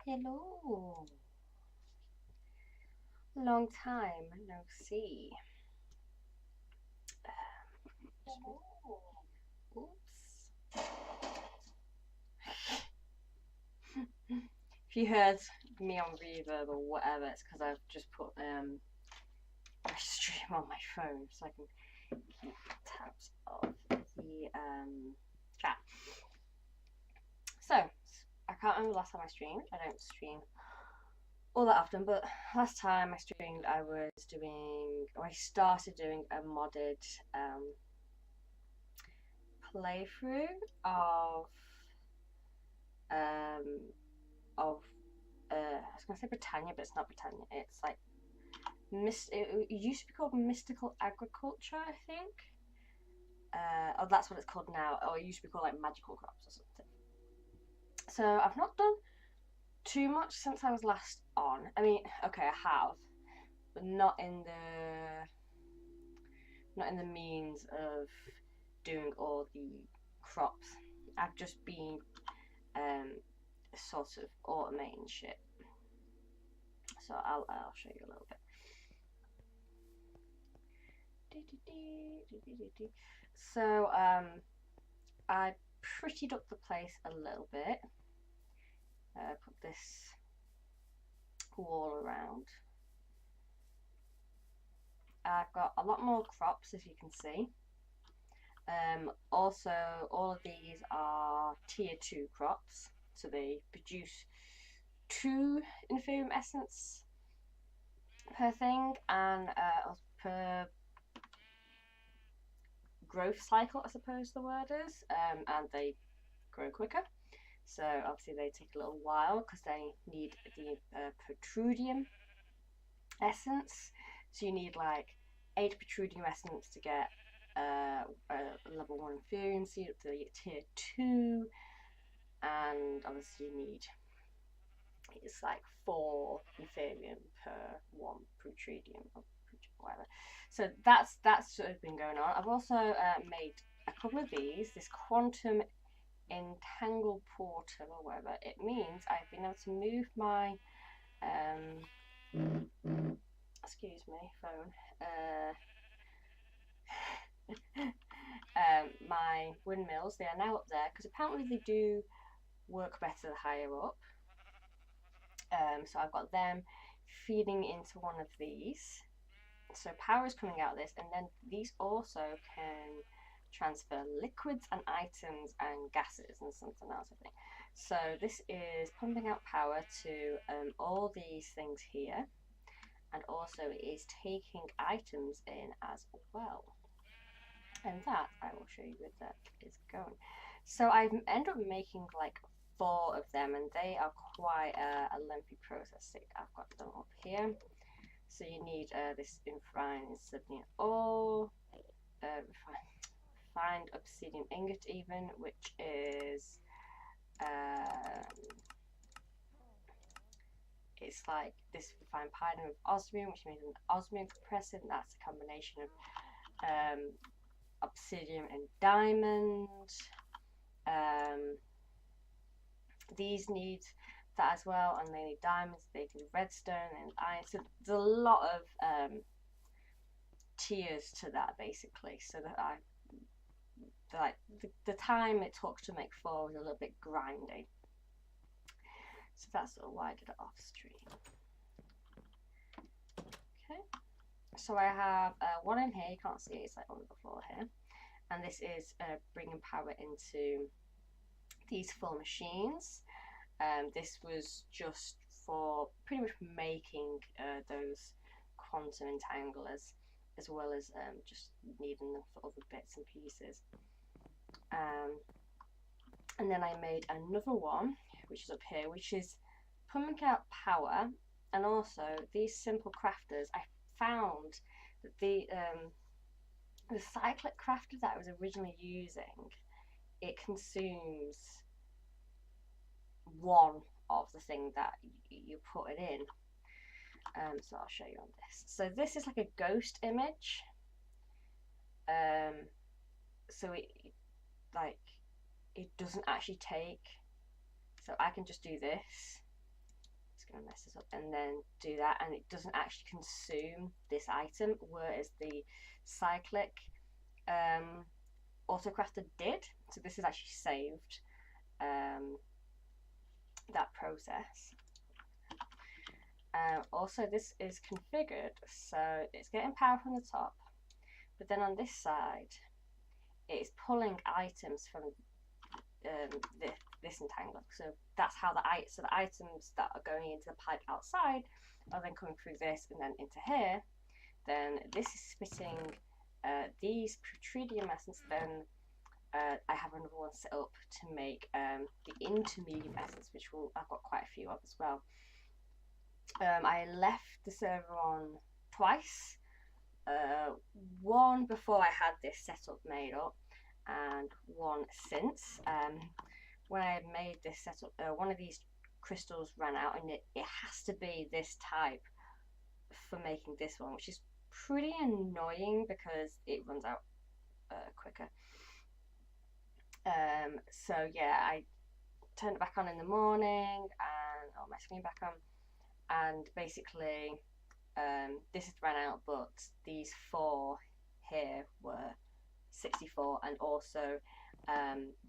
Hello. Long time no see. Oops. If you heard me on reverb or whatever, it's because I've just put my stream on my phone so I can keep tabs of the chat. So I can't remember the last time I streamed. I don't stream all that often, but last time I streamed, I started doing a modded playthrough um, of I was gonna say Britannia, but it's not Britannia. It's like it used to be called Mystical Agriculture, I think. Oh, that's what it's called now. Or it used to be called like Magical Crops or something. So I've not done too much since I was last on. I mean, okay, I have, but not in the means of doing all the crops. I've just been sort of automating shit. So I'll show you a little bit. So I prettied up the place a little bit. Put this wall around. I've got a lot more crops, as you can see. Also, all of these are tier 2 crops, so they produce 2 Inferium Essence per thing, and per growth cycle, I suppose the word is, and they grow quicker. So obviously they take a little while because they need the Protrudium essence. So you need like 8 Protrudium essence to get a level 1 Inferium seed up to tier 2, and obviously you need, it's like 4 Inferium per 1 Protrudium or whatever. So that's sort of been going on. I've also made a couple of these. This Quantum Entangle Portal or whatever it means, I've been able to move my excuse me, phone. My windmills, they are now up there because apparently they do work better the higher up. So I've got them feeding into one of these. So power is coming out of this, and then these also can transfer liquids and items and gases and something else, I think. So this is pumping out power to all these things here, and also it is taking items in as well. And that I will show you where that is going. So I end up making like 4 of them, and they are quite a lengthy process. I've got them up here. So you need this refined obsidian ore, refined obsidian ingot even, which is it's like this refined palladium with osmium, which means an osmium compressor, and that's a combination of obsidian and diamond. These need that as well, and they need diamonds, they need redstone and iron. So there's a lot of tiers to that basically. So that the time it took to make 4 was a little bit grindy. So that's sort of why I did it off stream. Okay. So I have one in here. You can't see it. It's like on the floor here. And this is bringing power into these 4 machines. This was just for pretty much making those quantum entanglers, as well as just needing them for other bits and pieces. And then I made another one, which is up here, which is pumping out power. And also these simple crafters, I found that the cyclic crafter that I was originally using, it consumes 1 of the thing that you put it in. So I'll show you on this. So this is like a ghost image. So it doesn't actually take. So I can just do this, It's going to mess this up, and then do that, and it doesn't actually consume this item, whereas the cyclic autocrafter did. So this is actually saved that process. Also, this is configured so it's getting power from the top, but then on this side it's pulling items from this entangler. So that's how the items that are going into the pipe outside are then coming through this and then into here. Then this is spitting these Putridium essence. Then I have another one set up to make the intermediate essence, which I've got quite a few of as well. I left the server on twice. One before I had this setup made up, and one since. When I made this setup, one of these crystals ran out, and it has to be this type for making this one, which is pretty annoying because it runs out quicker. So yeah, I turned it back on in the morning and my screen back on, and basically this has ran out, but these 4 here were 64, and also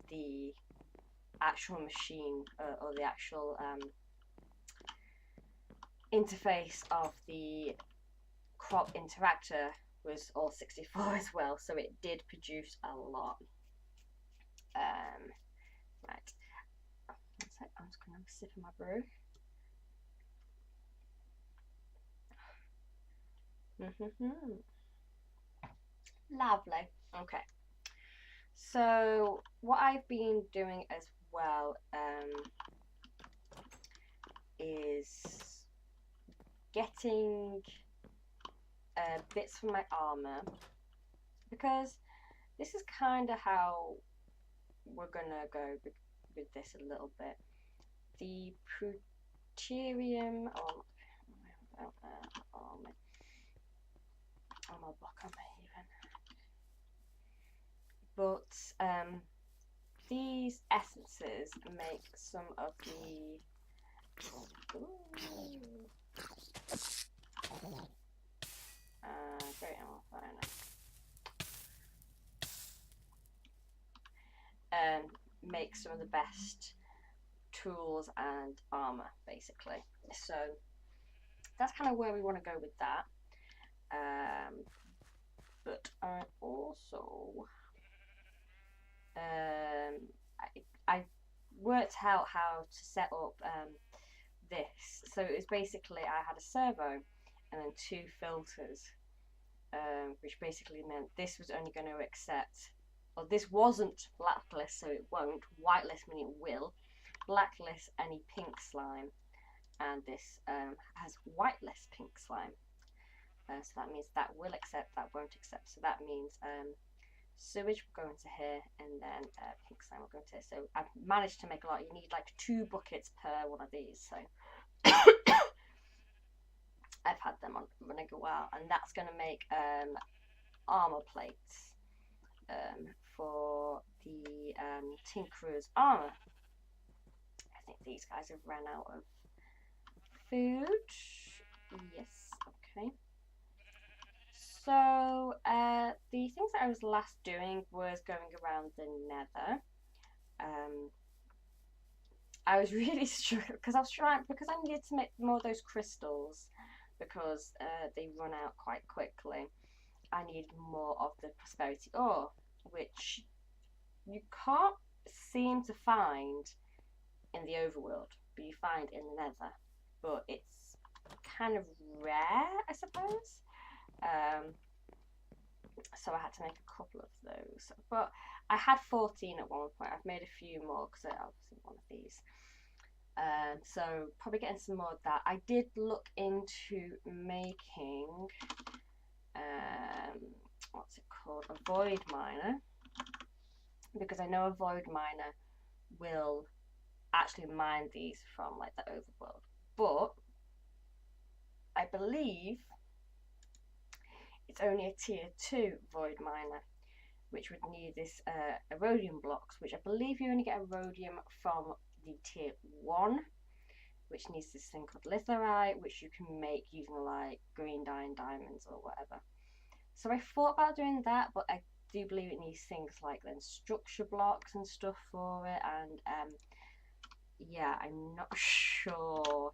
the actual machine or the actual interface of the crop interactor was all 64 as well, so it did produce a lot. Right, one sec, I'm just going to have a sip of my brew. Lovely. Okay, so what I've been doing as well is getting bits from my armor, because this is kind of how we're gonna go with this a little bit. The Putridium, my block on my even. But these essences make some of the great make some of the best tools and armor, basically. So that's kind of where we want to go with that. But I also I worked out how to set up this. So it was basically, I had a servo and then 2 filters, which basically meant this was only going to accept, well, this wasn't blacklist, so it won't. Whitelist meaning it will. Blacklist any pink slime, and this has whitelist pink slime. So that means that will accept, that won't accept. So that means sewage will go into here, and then pink slime will go into here. So I've managed to make a lot. You need like 2 buckets per one of these. So I've had them on running a while, and that's going to make armor plates for the Tinkerer's armor. I think these guys have ran out of food. Yes, okay. So the things that I was last doing was going around the Nether. I was really struggling because I needed to make more of those crystals, because they run out quite quickly. I needed more of the prosperity ore, which you can't seem to find in the overworld, but you find in the Nether. But it's kind of rare, I suppose. So I had to make a couple of those, but I had 14 at one point. I've made a few more because I obviously one of these. So probably getting some more of that. I did look into making what's it called, a void miner, because I know a void miner will actually mine these from like the overworld, but I believe it's only a tier 2 void miner, which would need this erodium blocks, which I believe you only get erodium from the tier 1 which needs this thing called litherite, which you can make using like green dye and diamonds or whatever. So I thought about doing that, but I do believe it needs things like then structure blocks and stuff for it, and yeah, I'm not sure.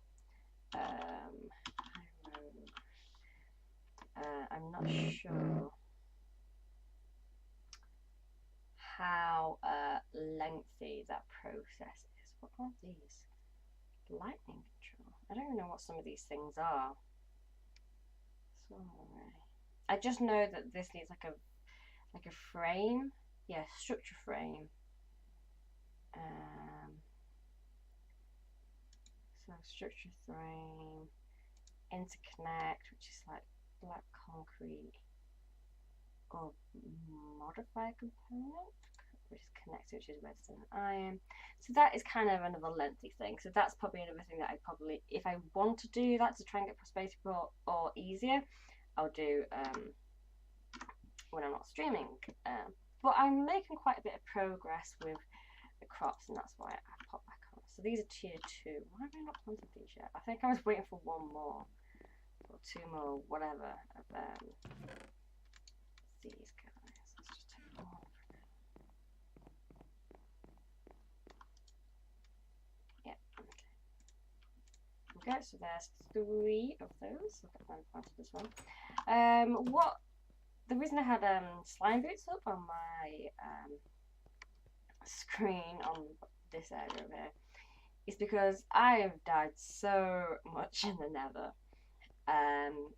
I'm not sure how lengthy that process is. What are these? Lightning control. I don't even know what some of these things are. Sorry. I just know that this needs like a frame. Yeah, structure frame. So structure frame, interconnect, which is like black concrete, or modify component, which is connected, which is redstone and iron. So that is kind of another lengthy thing. So that's probably another thing that I probably, if I want to do that to try and get prosperity or easier, I'll do when I'm not streaming. But I'm making quite a bit of progress with the crops, and that's why I pop back on. So these are tier 2. Why have I not planted these yet? I think I was waiting for one more or 2 more, whatever, of these guys. Let's just take them off. Yeah, okay, so there's 3 of those. Look at my planted this one. The reason I had slime boots up on my screen on this area over here is because I have died so much in the nether, and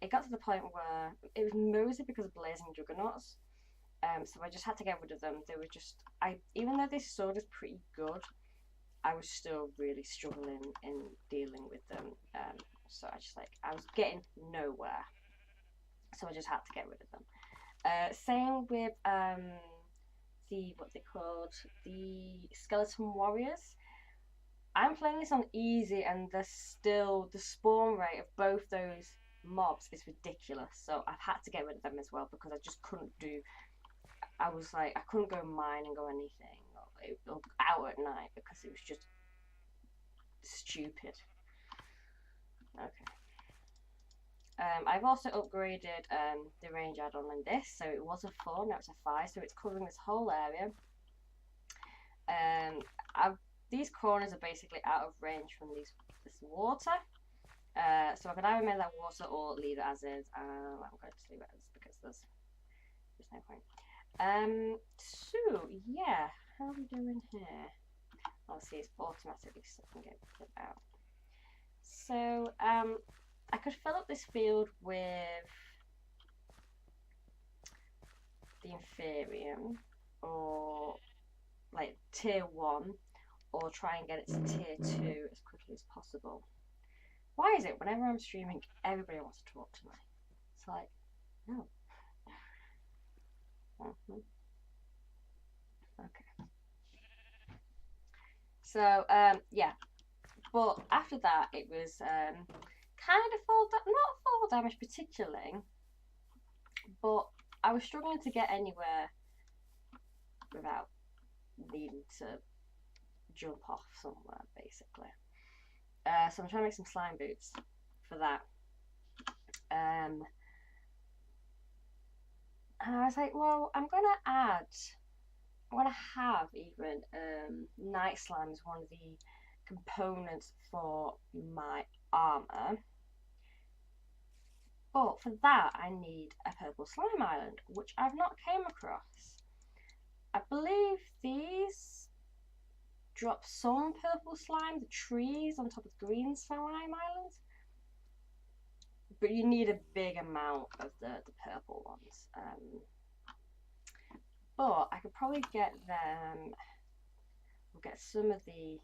it got to the point where it was mostly because of blazing juggernauts, so I just had to get rid of them. They were just, even though this sword is pretty good, I was still really struggling in dealing with them, so I was getting nowhere, so I just had to get rid of them. Same with what they called, the skeleton warriors. I'm playing this on easy, and the spawn rate of both those mobs is ridiculous. So I've had to get rid of them as well because I just couldn't do. I was like, I couldn't go mining or anything, or out at night because it was just stupid. Okay. I've also upgraded the range add-on in this, so it was a 4, now it's a 5, so it's covering this whole area. These corners are basically out of range from this water, so I could either make that water or leave it as is. I'm going to leave it as because there's no point. So yeah, how are we doing here? I'll see, it's automatically sucking it out. So I could fill up this field with the Inferium, or like tier 1, or try and get it to tier 2 as quickly as possible. Why is it whenever I'm streaming, everybody wants to talk to me? It's like, no. Okay. So, yeah. But after that, it was kind of not fall damage particularly, but I was struggling to get anywhere without needing to jump off somewhere, basically. So I'm trying to make some slime boots for that. And I was like, well, I'm going to have even night slime as one of the components for my armor. But for that, I need a purple slime island, which I've not came across. I believe these drop some purple slime, the trees on top of green slime islands, but you need a big amount of the purple ones. But I could probably get them. We'll get some of the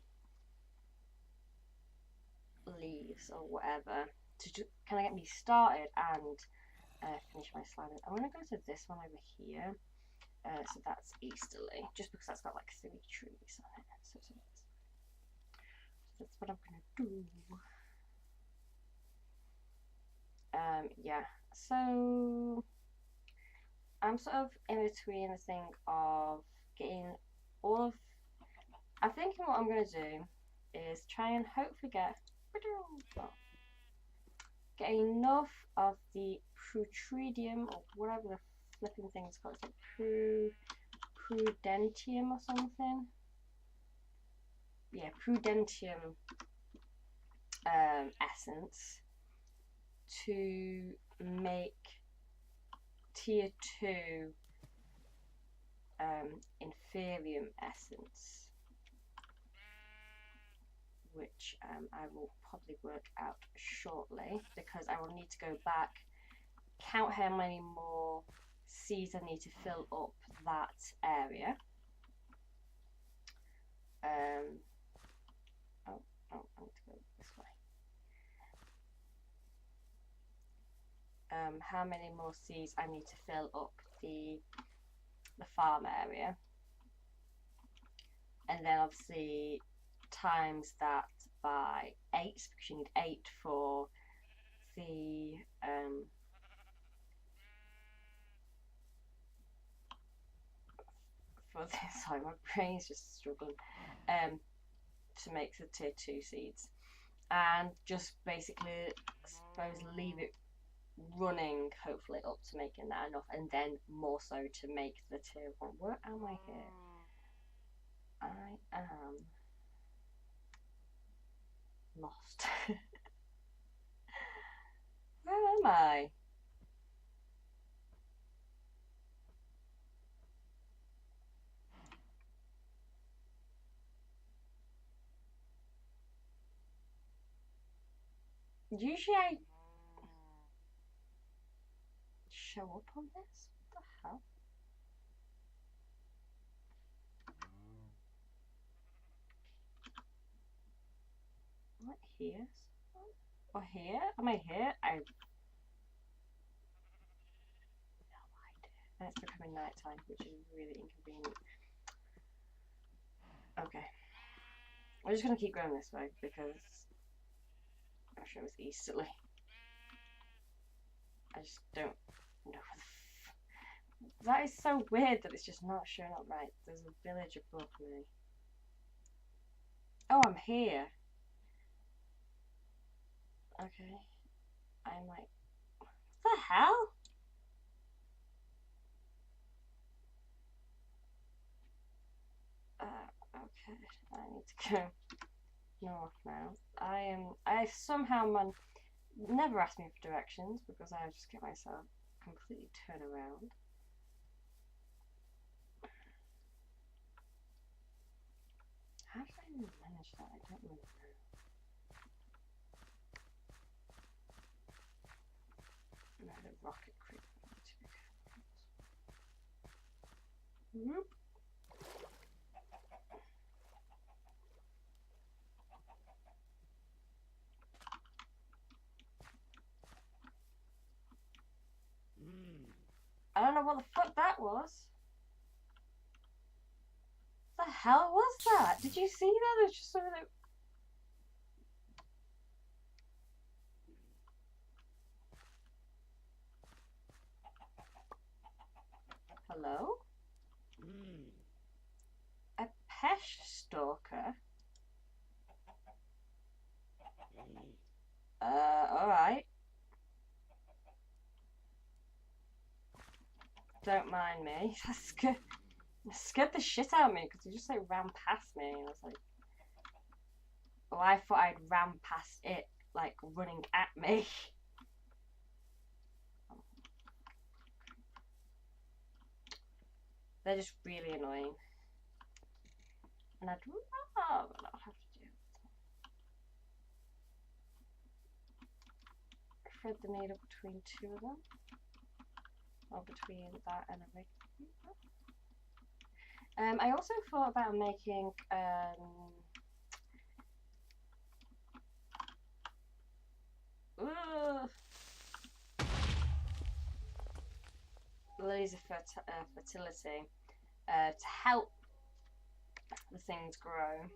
leaves or whatever to just kind of get me started and finish my slime. I'm gonna go to this one over here. So that's easterly, just because that's got like 3 trees on it. So that's what I'm gonna do. Yeah, so I'm sort of in between the thing of getting all of. I'm thinking what I'm gonna do is try and hopefully get enough of the Prudentium or whatever the flipping thing's called. It's like Prudentium or something. Yeah, Prudentium essence to make tier 2 Inferium essence, which I will probably work out shortly, because I will need to go back, count how many more seeds I need to fill up that area. I need to go this way. How many more seeds I need to fill up the farm area, and then obviously times that by 8, because you need 8 for the sorry, my brain's just struggling to make the tier 2 seeds, and just basically suppose leave it running, hopefully up to making that enough, and then more so to make the tier 1. Where am I here? I am lost. Where am I? Usually I show up on this? What the hell? Am I here? Or here? Am I here? I have no idea. And it's becoming night time, which is really inconvenient. Okay. I'm just going to keep going this way because I'll show us easily. I just don't know. That is so weird that it's just not showing up right. There's a village above me. Oh, I'm here. Okay. I'm like, what the hell? Okay, I need to go north now. I somehow never ask me for directions because I just get myself completely turn around. How did I manage that? I don't know. No, the rocket creep. Whoop. I don't know what the fuck that was. What the hell was that? Did you see that? There's just sort of. Hello? A pest stalker? Alright. Don't mind me. That scared the shit out of me because he just like ran past me and I was like, oh, I thought I'd ran past it like running at me. They're just really annoying. And I'd rather not have to do it. Thread the needle between 2 of them. Or between that and a regular. I also thought about making laser fertility to help the things grow,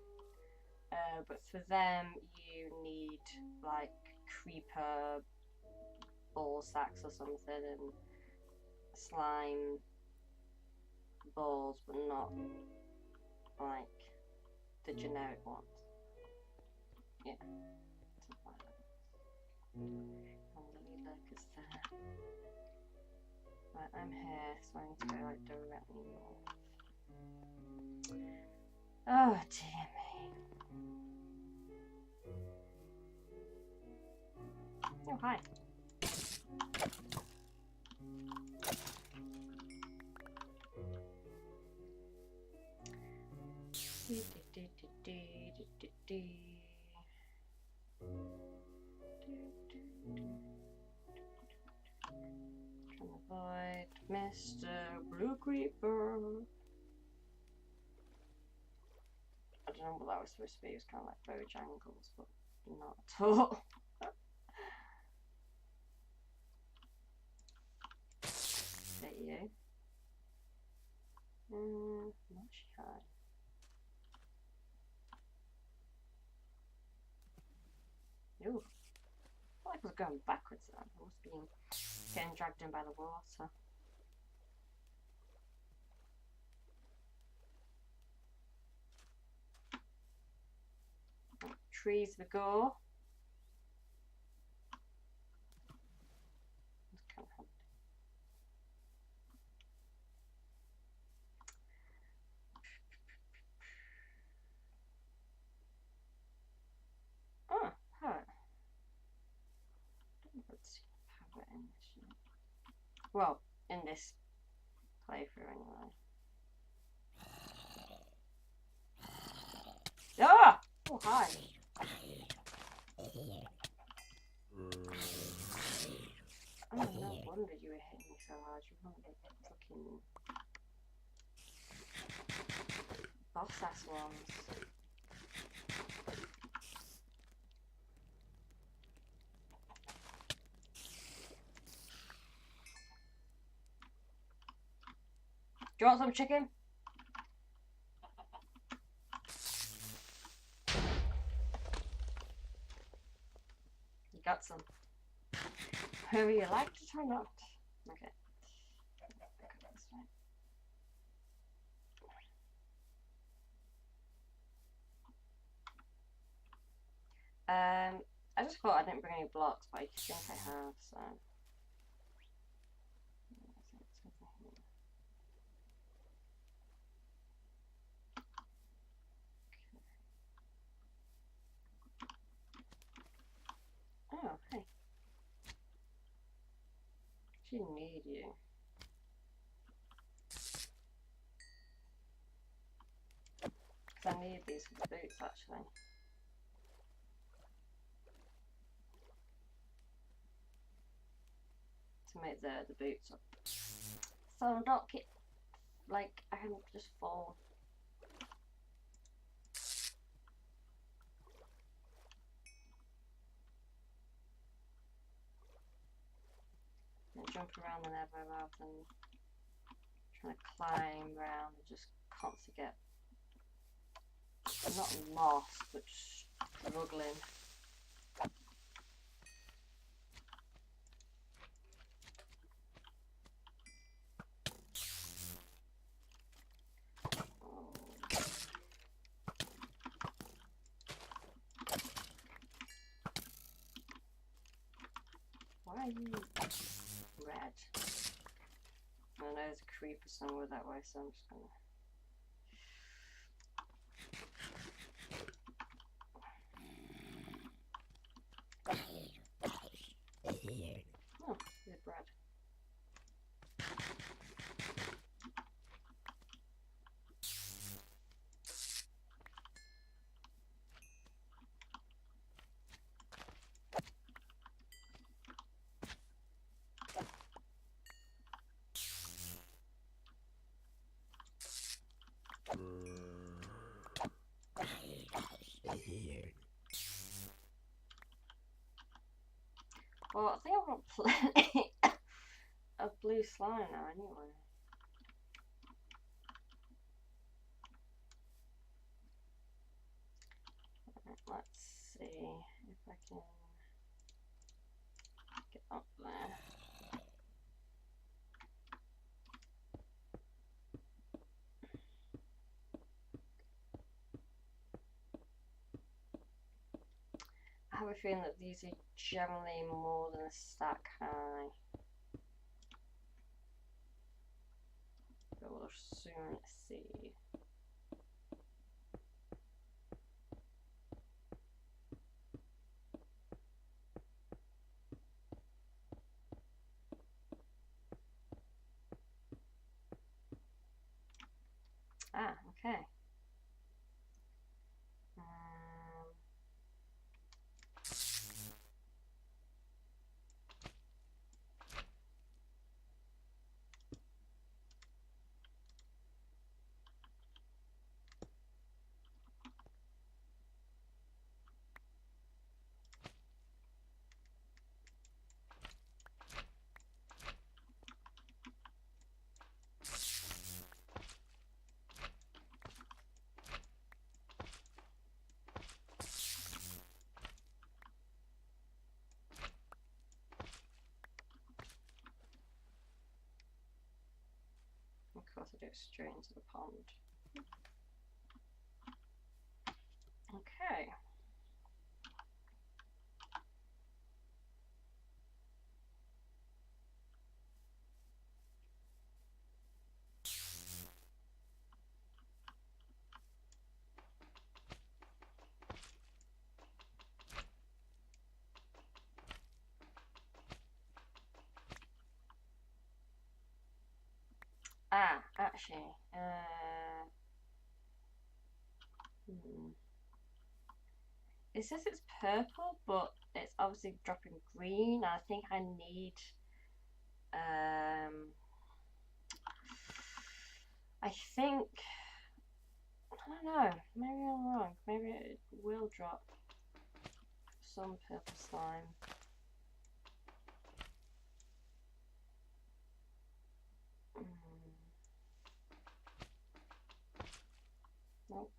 but for them you need like creeper ball sacks or something and slime balls, but not like the generic ones. Yeah. And Lily Lurker's there. Right, I'm here, so I need to go like directly north. Oh dear me. Oh hi. Trying to avoid Mr. Blue Creeper. I don't know what that was supposed to be. It was kind of like Bojangles, but not at all. Is that you? Not shy. Ooh. I feel like I was going backwards then. I must be getting dragged in by the water. Trees we go. That's kind of handy. Oh, parrot. Let's see parrot in this unit. Well, in this playthrough anyway. Ah! Oh, hi. Oh, no wonder you were hitting me so hard. You want the fucking boss ass ones. Do you want some chicken? You got some. Whether you liked it or not. Okay. This way. I just thought I didn't bring any blocks, but I think I have, so. Oh, hey. She need you. Because I need these for the boots, actually. To make the boots up. So I don't get, like, I can just fall. And jump around whenever rather than trying to climb around and just constantly get not lost but struggling. Why are you red? I know there's a creeper somewhere that way, so I'm just gonna. Oh, there's bread. Well, I think I've got plenty of blue slime now anyway. Let's see if I can get up there. have a feeling that these are generally more than a stack high. But we'll soon see. Ah, okay. Of course, I do it straight into the pond. Okay. Ah, actually, it says it's purple, but it's obviously dropping green. I think I need, I think, I don't know, maybe I'm wrong. Maybe it will drop some purple slime.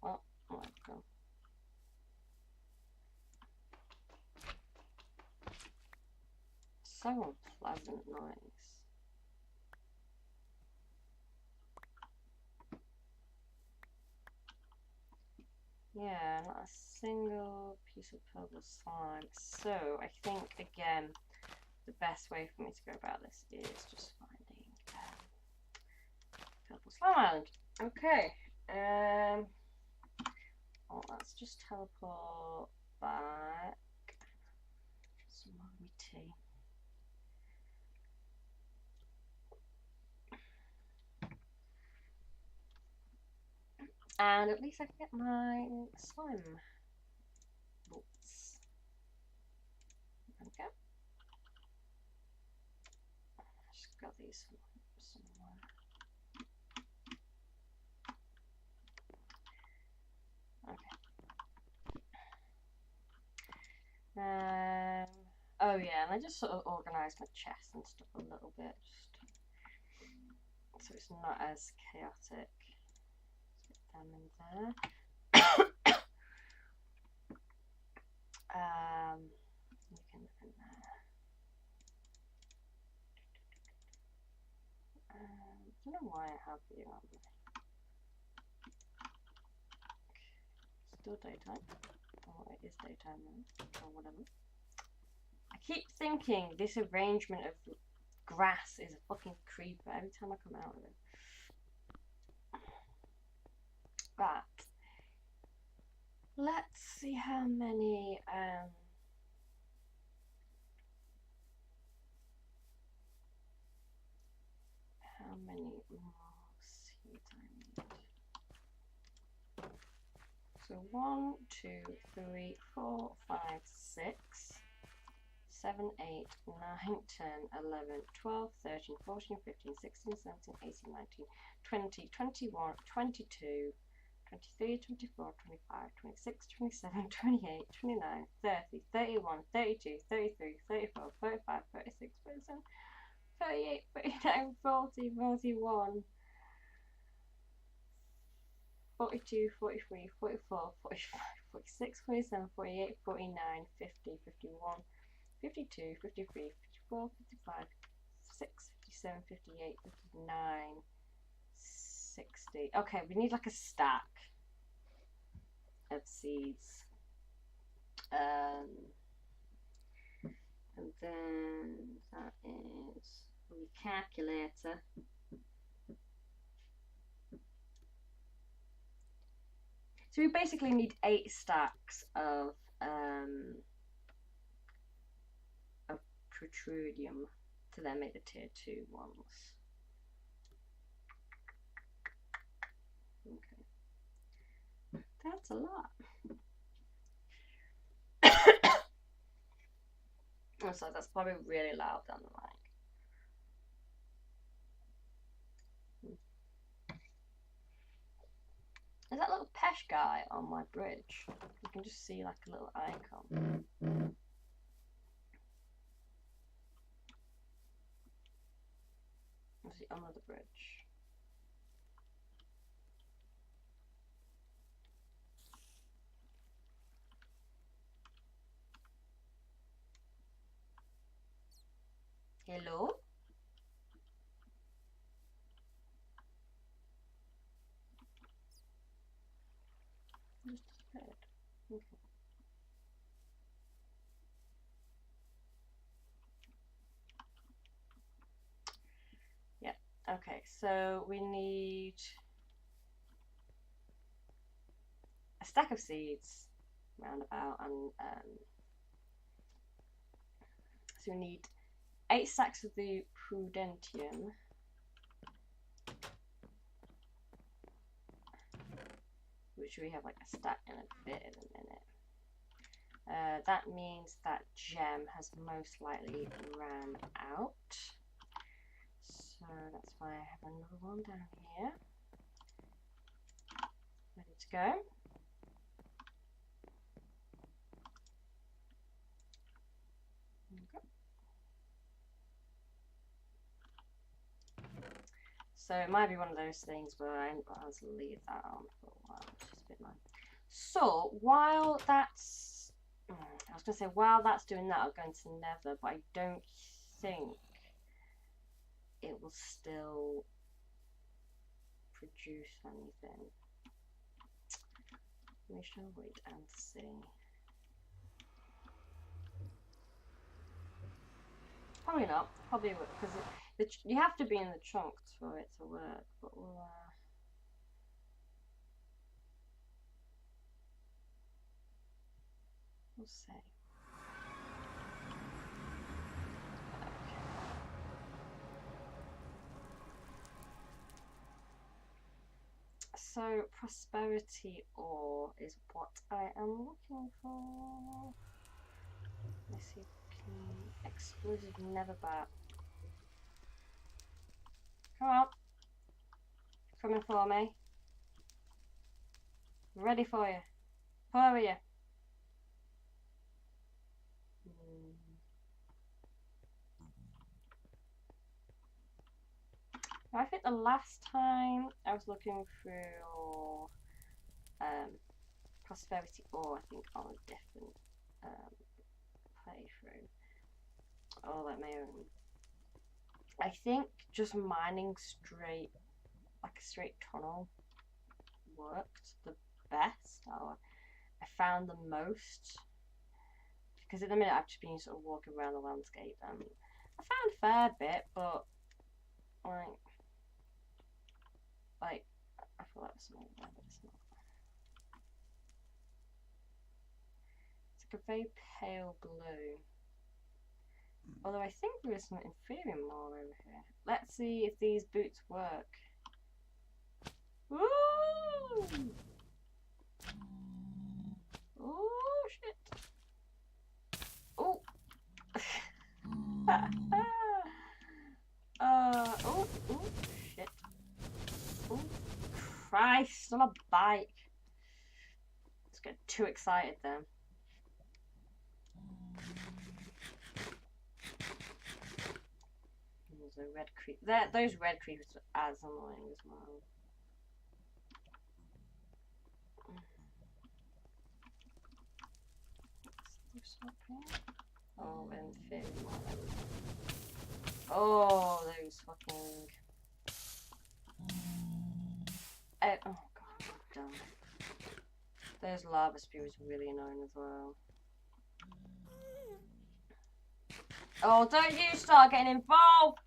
Oh, oh my god. So unpleasant noise. Yeah, not a single piece of purple slime. So I think again the best way for me to go about this is just finding purple slime island. Okay. Oh, let's just teleport back. Some more of my tea. And at least I can get my slime bolts. There we go. Just got these somewhere. Okay. Oh yeah, and I just sort of organised my chest and stuff a little bit, just so it's not as chaotic. Let's get them in there. You can look in there. I don't know why I have you on there. Still daytime. Oh, it is daytime now, or whatever. I keep thinking this arrangement of grass is a fucking creeper every time I come out of it. But let's see how many more seeds I need. So 1, 2, 3, 4, 5, 6, 7, 8, 9, 10, 11, 12, 13, 14, 15, 16, 17, 18, 19, 20, 21, 22, 23, 24, 25, 26, 27, 28, 29, 30, 31, 32, 33, 34, 35, 36, 37, 38, 39, 40, 41, 42, 43, 44, 45, 46, 47, 48, 49, 50, 51, 52, 53, 54, 55, 56, 57, 58, 59, 60. Okay, we need like a stack of seeds. And then that is the calculator. So we basically need 8 stacks of protrudium to then make the tier 2 ones. Okay. That's a lot. So that's probably really loud down the mic. There's that little Pesh guy on my bridge. You can just see like a little icon. Is he under the bridge? Hello? Just disappeared. Okay. Yeah. Okay, so we need a stack of seeds roundabout, and so we need 8 stacks of the prudentium, which we have like a stack and a bit in a minute. That means that gem has most likely ran out, so that's why I have another one down here ready to go. Okay. So it might be one of those things where I will leave that on for a while, which is a bit annoying. So while that's, I was going to say while that's doing that, I'll go into Nether, but I don't think it will still produce anything. We shall wait and see. Probably not. Probably because you have to be in the chunks for it to work. But we'll see. Okay. So prosperity ore is what I am looking for. Let's see. Exclusive nether bat. Come on. Coming for me. Ready for you. Where are you? I think the last time I was looking through prosperity ore, I think on a different playthrough. Oh, like my own. I think just mining straight, like a straight tunnel, worked the best. Or I found the most. Because at the minute I've just been sort of walking around the landscape, and I found a fair bit, but like I feel like something there, but it's not. It's like a very pale blue. Although I think there is some inferior ore over here. Let's see if these boots work. Ooh! Oh shit! Oh! Oh shit! Oh Christ! On a bike. Let's get too excited then. There's a red creep. Those red creepers are as annoying as well. Oh, and fin. Oh, those fucking. Oh god, damn. Those lava spews are really annoying as well. Oh, don't you start getting involved!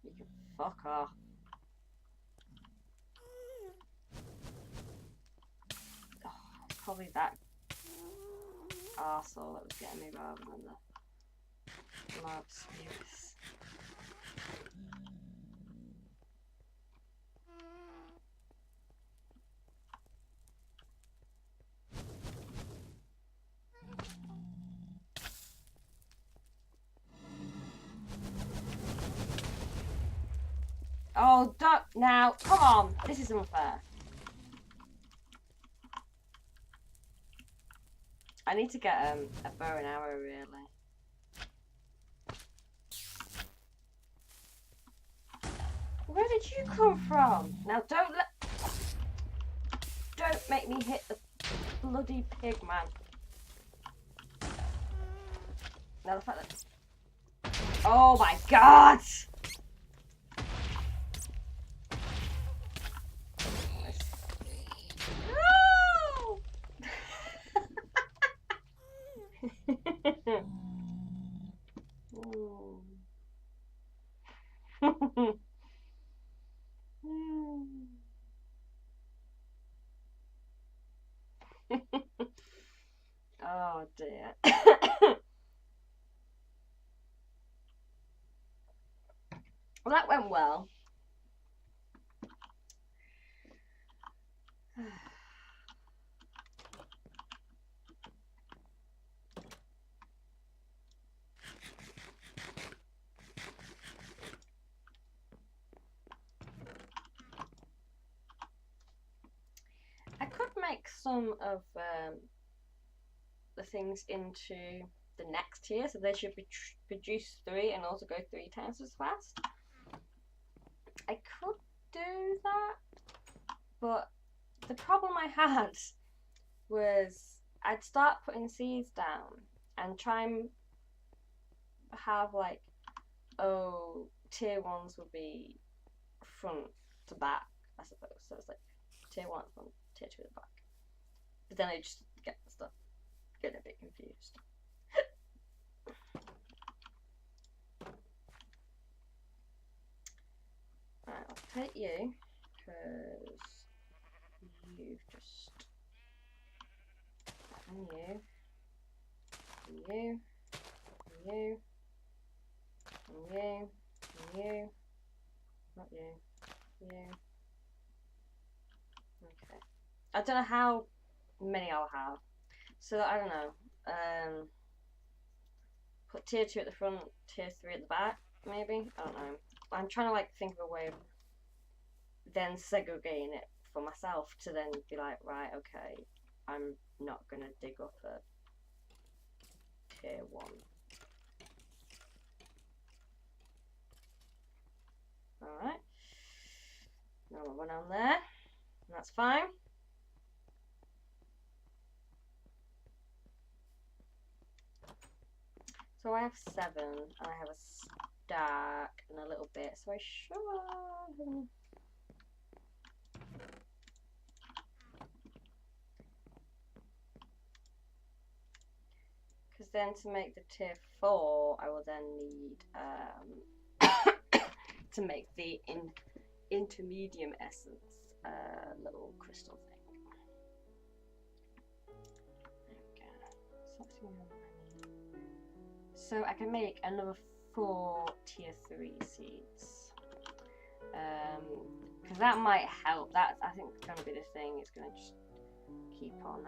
You can fuck off. Oh, it's probably that arsehole that was getting me rather than the loud spirits. Oh, don't now! Come on, this is unfair. I need to get a bow and arrow, really. Where did you come from? Now don't make me hit the bloody pig, man. Now the fact that... Oh my god! Oh dear. Well, that went well. I could make some of the things into the next tier, so they should produce 3 and also go 3 times as fast. I could do that, but the problem I had was I'd start putting seeds down and try and have like, oh, tier 1s would be front to back, I suppose. So it's like tier 1 front, tier 2 at the back. But then I just get stuff getting a bit confused. Right, I'll take you because you've just and you and you and you and you and you, not you, you. Okay. I don't know how many I'll have, so I don't know. Put tier 2 at the front, tier 3 at the back, maybe. I don't know. I'm trying to like think of a way of then segregating it for myself to then be like, right, okay, I'm not gonna dig up a tier 1. Alright. Now one on there. That's fine. So I have 7, and I have a stack and a little bit, so I should... Because then to make the tier 4, I will then need to make the intermedium essence little crystal thing. There we go. So I can make another 4 tier 3 seeds. Because that might help. That I think is going to be the thing. It's going to just keep on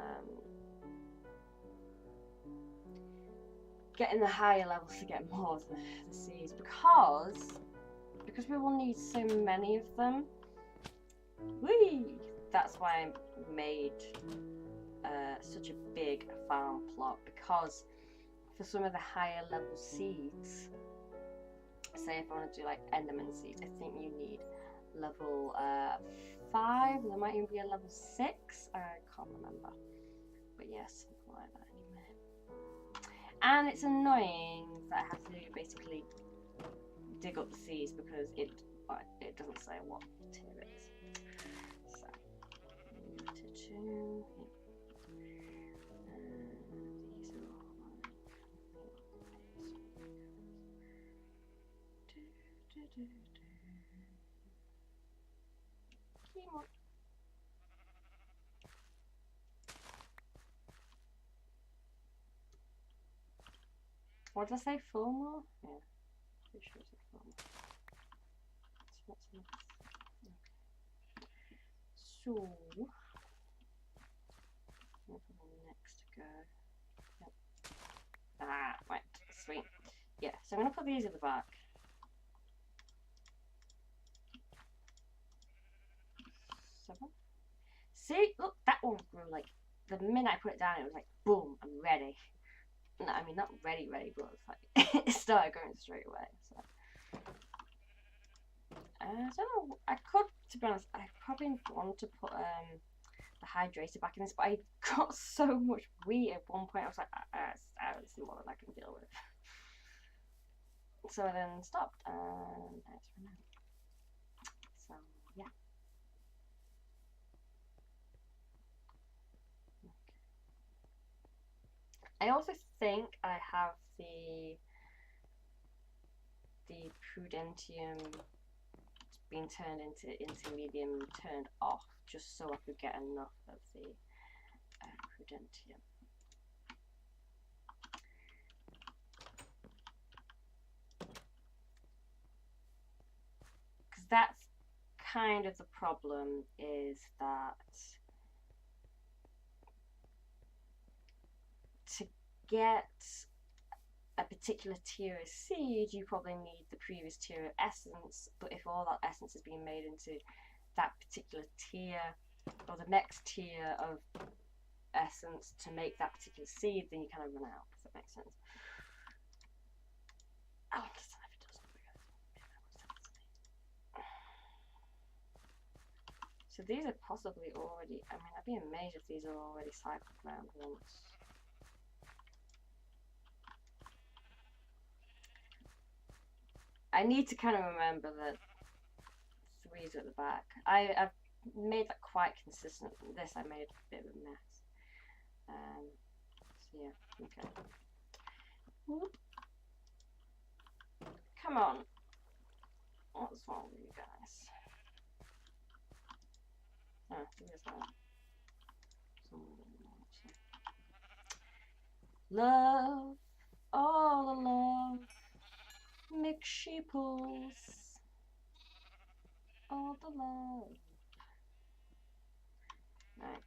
getting the higher levels to get more of the seeds, because we will need so many of them. Whee! That's why I made such a big farm plot, because for some of the higher level seeds, say if I want to do like enderman seeds, I think you need level 5, there might even be a level 6, I can't remember, but yes, something like that anyway. And it's annoying that I have to basically dig up the seeds because it doesn't say what tier it is. So, tier 2. These are all Come on. What did I say? 4 more? Yeah. Pretty sure it's 4 more. So what's next? Okay. So where do I next go? Yep. Ah, right, sweet. Yeah, so I'm gonna put these at the back. Seven. See, look, that one grew like the minute I put it down. It was like boom, I'm ready. No, I mean not ready, but it's like it started going straight away. So I don't know. I could, to be honest, I probably want to put the hydrator back in this, but I got so much wheat at one point. I was like, that's more than I can deal with. So I then stopped, and that's run out. So yeah. I also think I have the Prudentium being turned into medium turned off, just so I could get enough of the Prudentium. Because that's kind of the problem, is that to get a particular tier of seed, you probably need the previous tier of essence, but if all that essence is being made into that particular tier, or the next tier of essence to make that particular seed, then you kind of run out, if that makes sense. I'll understand if it doesn't, because it makes sense to me. So these are possibly already, I mean, I'd be amazed if these are already cycled around once. I need to kind of remember that 3's at the back. I've made that quite consistent. This I made a bit of a mess. So yeah, okay. Whoop. Come on. What's wrong with you guys? Oh, here's that. Love, all the love, mix sheeples, all the love. Right.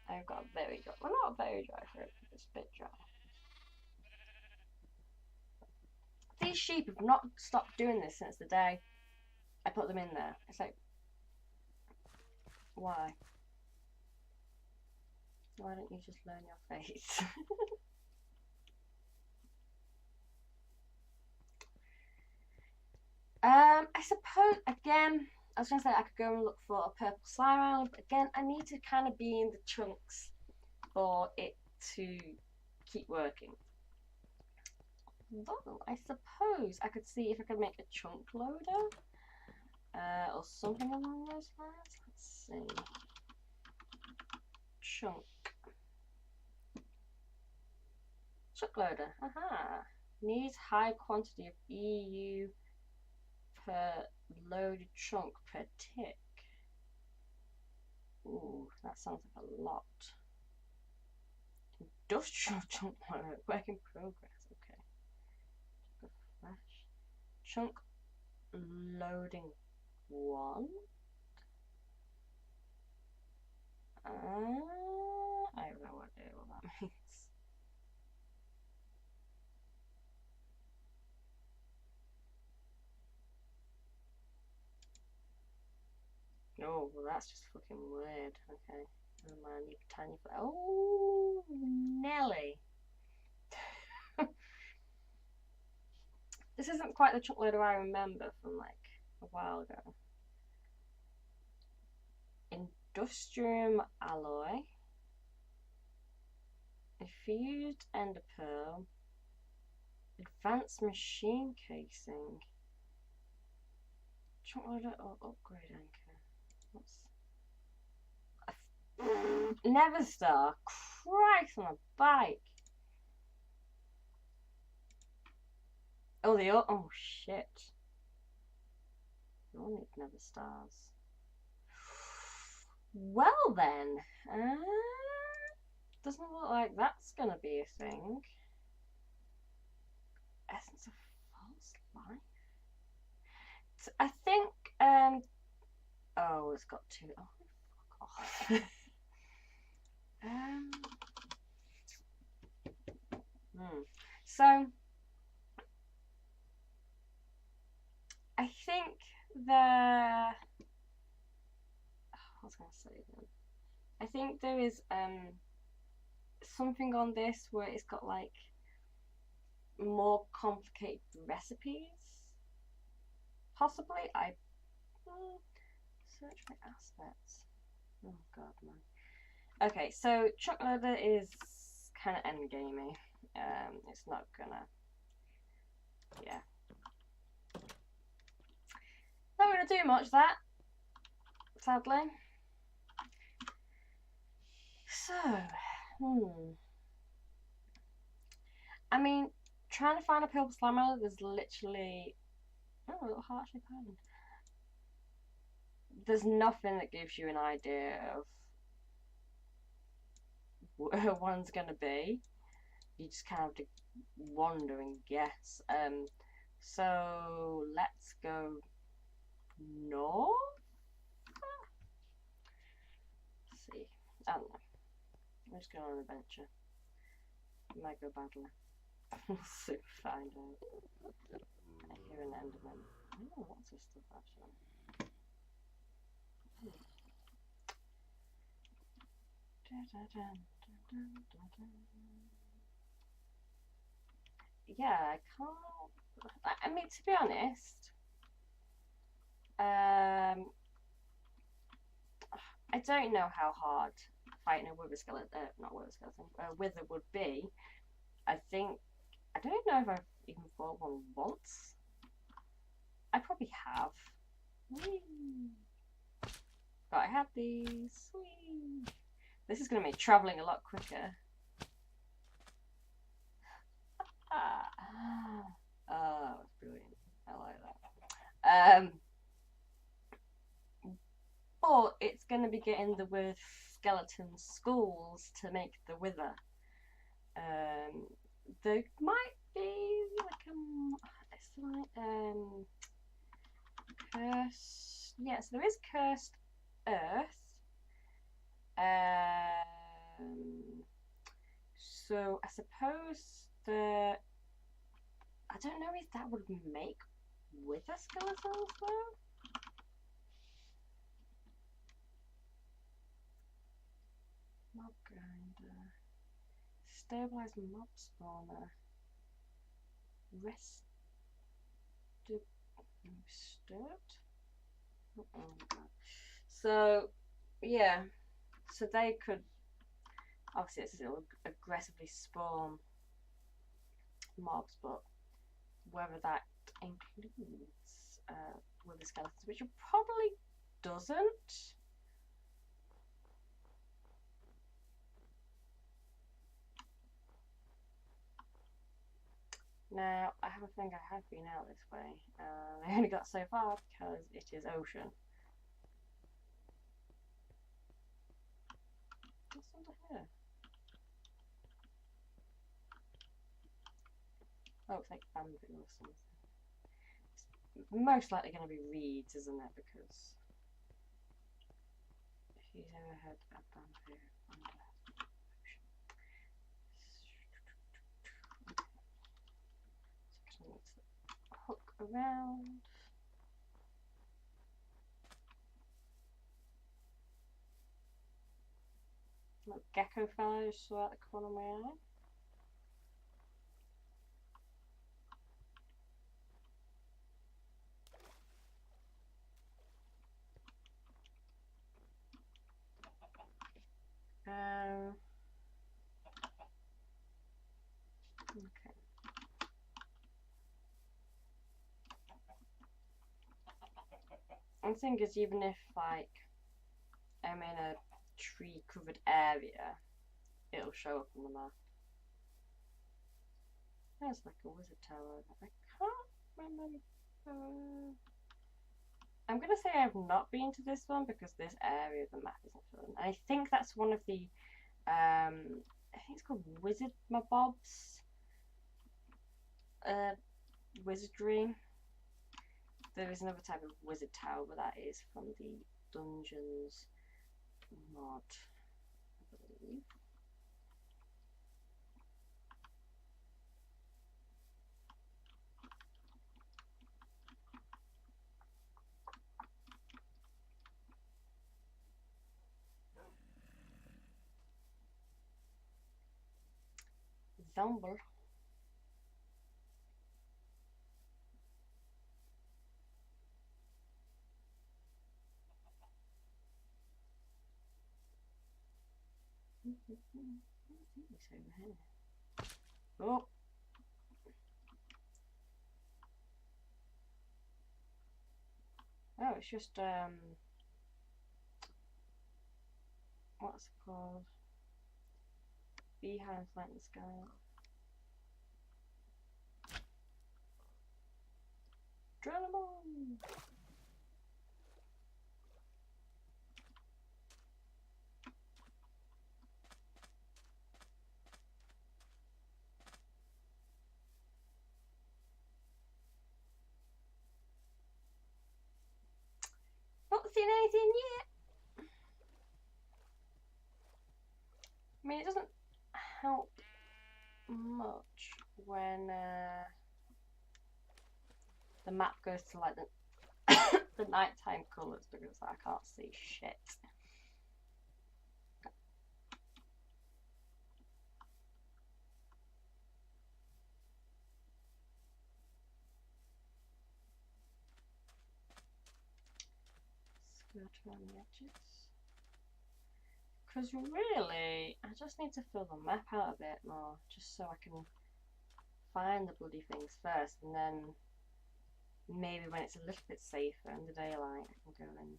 I've got very dry. Well, not very dry throat, it's a bit dry. These sheep have not stopped doing this since the day I put them in there. It's like, why? Why don't you just learn your face? I suppose, again, I was going to say I could go and look for a purple slime island, but again, I need to kind of be in the chunks for it to keep working. Though, I suppose I could see if I could make a chunk loader, or something along those lines. Let's see. Chunk loader. Aha. Needs high quantity of EU per loaded chunk per tick. Ooh, that sounds like a lot. Industrial chunk loader, work in progress. Okay. Flash. Chunk loading 1. I have no idea what that means. Oh, well, that's just fucking weird. Okay. Oh man, you tiny. Oh, Nelly. This isn't quite the chunk loader I remember from like a while ago. Industrium alloy. Infused ender pearl. Advanced machine casing. Chunk loader or upgrade anchor. What's Neverstar? Christ on a bike. Oh, they all. Oh, shit. You all need nether stars. Well, then. Doesn't look like that's gonna be a thing. Essence of false life? I think, oh, it's got two. Oh, fuck off. So, I think what was I going to say then? I think there is, something on this where it's got, like, more complicated recipes. Possibly. Search my aspects. Oh god, man. Okay, so Chuck Leather is kind of endgamey. It's not gonna. Yeah. Not gonna do much that, sadly. So, I mean, trying to find a purple slammer, there's literally. Oh, a little heart-shaped island. There's nothing that gives you an idea of where one's gonna be. You just kind of have to wander and guess. So let's go north. Let's see. I don't know. I'm just going on an adventure. It might go badly. We'll soon find out. I hear an enderman. I don't know what's this stuff actually. Yeah, I can't. I mean, to be honest, I don't know how hard fighting a wither skeleton, not wither skeleton, wither would be. I don't know if I've even fought one once. I probably have. Whee! But I had these. Whee! This is going to make travelling a lot quicker. Oh, that's brilliant. I like that. But it's going to be getting the word skeleton skulls to make the wither. There might be like cursed. Yes, there is cursed earth. So I suppose I don't know if that would make wither skeletons though. Mob grinder. Stabilize mob spawner. Disturbed? Oh my god. So, yeah. So they could. Obviously, it'll aggressively spawn mobs, but whether that includes wither skeletons, which it probably doesn't. Now, I have a feeling I have been out this way. I only got so far because it is ocean. What's under here? Oh, it's like bamboo or something. It's most likely going to be reeds, isn't it? Because who's ever heard of bamboo under ocean? So I need to hook around. Little gecko fellow just saw out the corner of my eye. Okay. The thing is, even if like I'm in a tree-covered area, it'll show up on the map. There's like a wizard tower. I can't remember. I'm gonna say I've not been to this one because this area of the map isn't fun. I think that's one of the I think it's called Wizard Mabob's wizardry. There is another type of wizard tower, but that is from the Dungeons mod, I believe. Zumble. It's over here. Oh. Oh, it's just what's it called? Beehives like the sky. Dronamon! Not seen anything yet. I mean, it doesn't help much when the map goes to like the the nighttime colours because I can't see shit. Skirt around the edges. Because really, I just need to fill the map out a bit more, just so I can find the bloody things first, and then maybe when it's a little bit safer in the daylight, I can go in.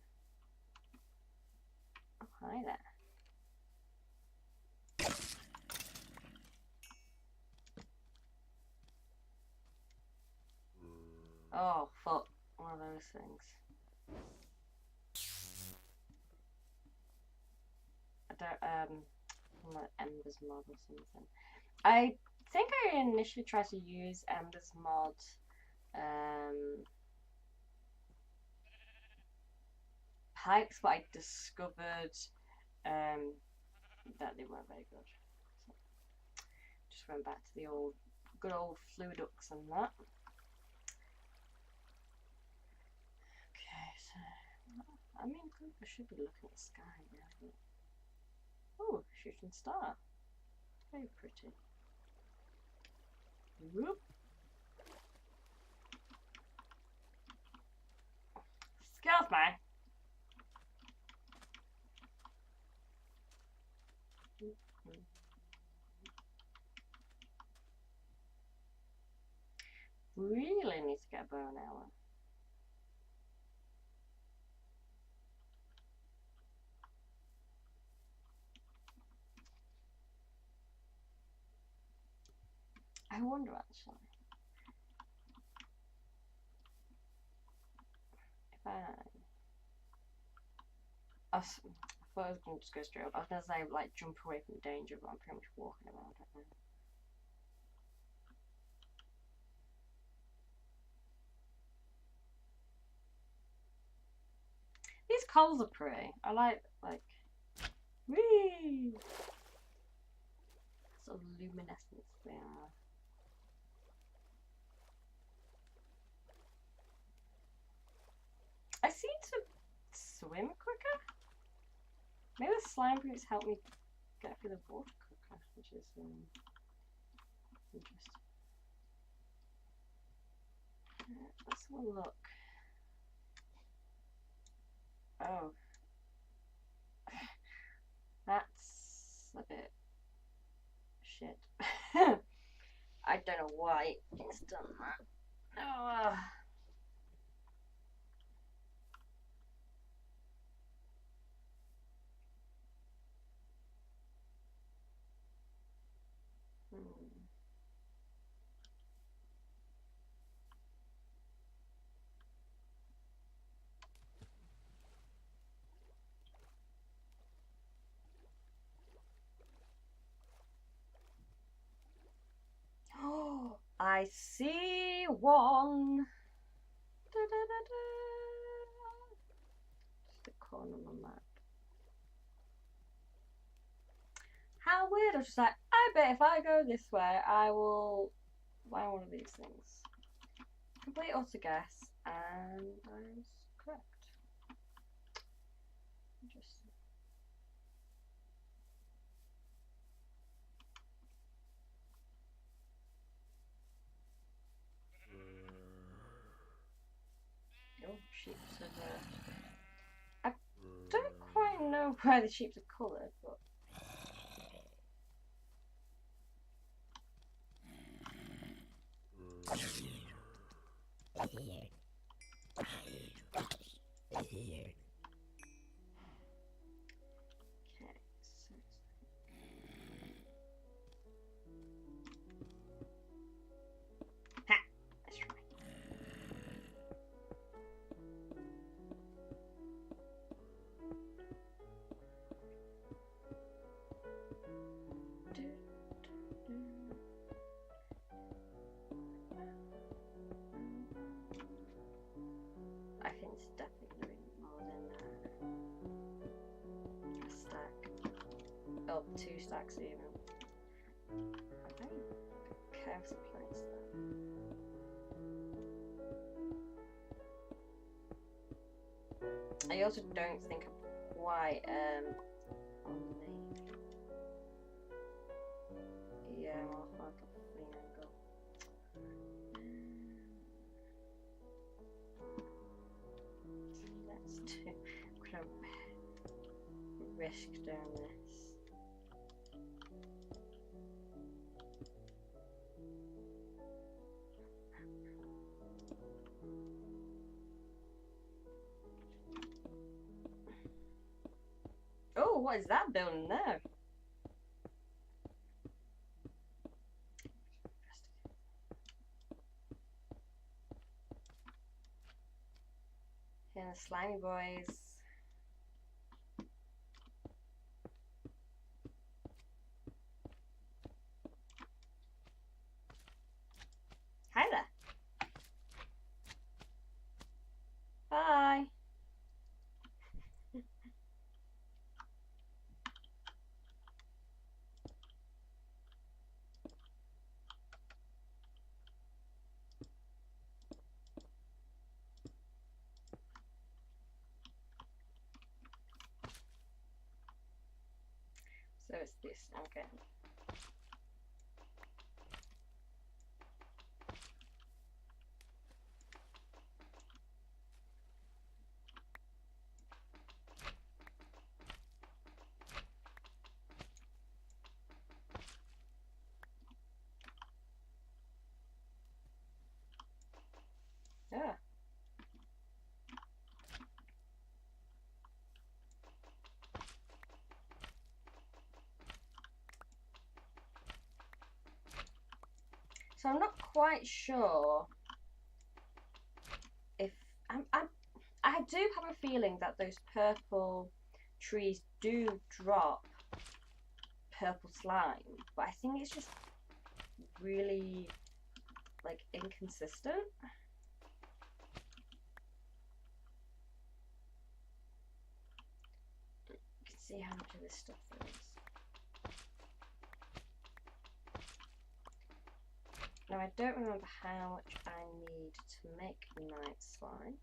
Oh, hi there. Oh, fuck. One of those things. I don't, like Ember's mod or something. I think I initially tried to use Ember's mod, pipes, but I discovered, that they weren't very good. So just went back to the good old Fluidux and that. Okay, so I mean, I should be looking at the sky now. Oh, shooting star. Very pretty. Whoop. Excuse me. Really need to get a bow and arrow. I wonder actually if I thought I was going to just go straight up. I was going to say like jump away from danger, but I'm pretty much walking around right now. These coals are pretty. I like whee! Sort of luminescence they are. I seem to swim quicker. Maybe the slime roots help me get through the water quicker, which is interesting. Let's have a look. Oh. That's a bit shit. I don't know why it's done that. Oh. I see one. Da, da, da, da. Just the corner of my map. How weird. I was just like, I bet if I go this way, I will buy one of these things. Complete auto guess, and I was correct. Interesting. Oh, sheep are I don't quite know why the sheep are coloured, but. I think it's definitely going to be more than a stack. Oh, 2 stacks even. Okay. Carefully place that. I also don't think I'm quite on the more like a free angle. Let's do. I'm gonna risk doing this. Oh, what is that building there? And the slimy boys. Hi there. Bye. So it's this, okay. Yeah. So I'm not quite sure if I do have a feeling that those purple trees do drop purple slime, but I think it's just really like inconsistent. You can see how much of this stuff there is. Now I don't remember how much I need to make night slime.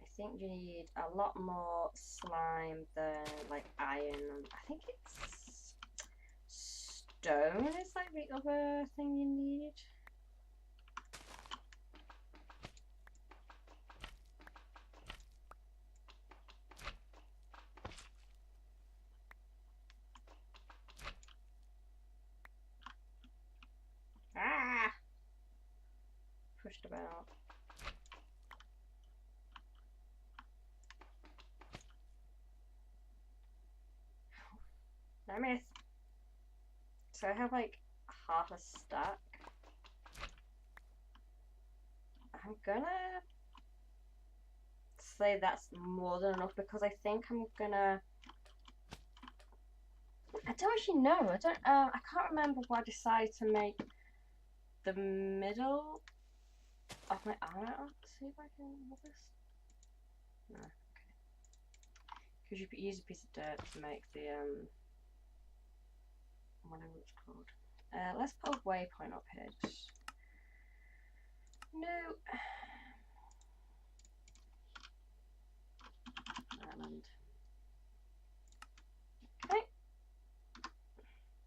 I think you need a lot more slime than like iron. I think it's stone is like the other thing you need. Ah! Pushed about. I missed. So I have like half a stack. I'm gonna say that's more than enough because I think I'm gonna. I don't actually know. I can't remember what I decided to make the middle of my arm out. See if I can move this. No, okay. Because you could use a piece of dirt to make the whatever it's called. Let's put a waypoint up here. Just... No. Island. Okay.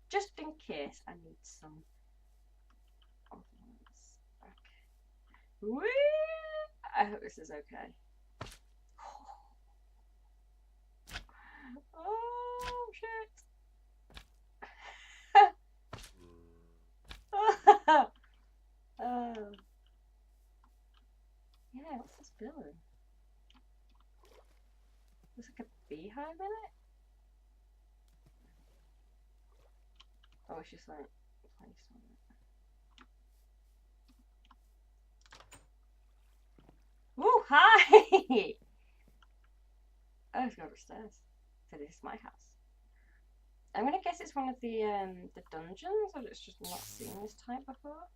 Just in case I need some other ones. Okay. Woo! I hope this is okay. Oh shit! Oh. Yeah, what's this building? Looks like a beehive in it? Oh, it's just like placed on it. Ooh, hi! Oh, it's go upstairs. So this is my house. I'm gonna guess it's one of the dungeons, or it's just not seen this type before.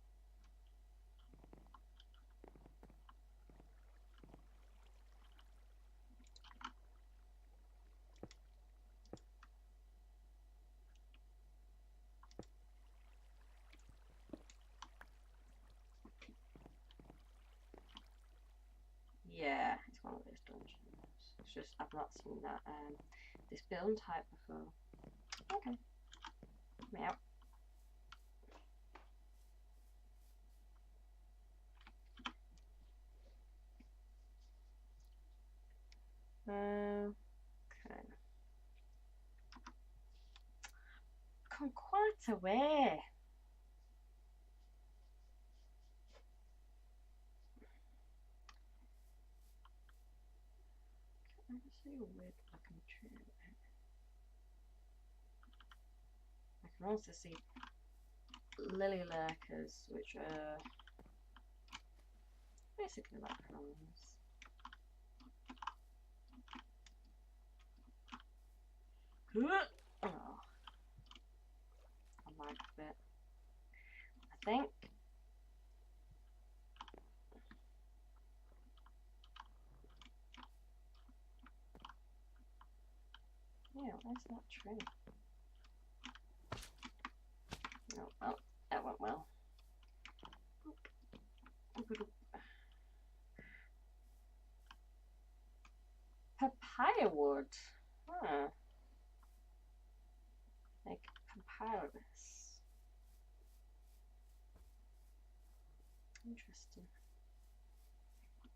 Yeah, it's one of those dungeons. It's just I've not seen that this building type before. Okay. Meow. Okay. Come quite a way. I just see a weird looking tree. I can also see lily lurkers, which are basically like prawns. Oh, I like a bit. I think. Yeah, where's that tree? No, oh, that went well. Papaya wood. Huh. Like papyrus. Interesting.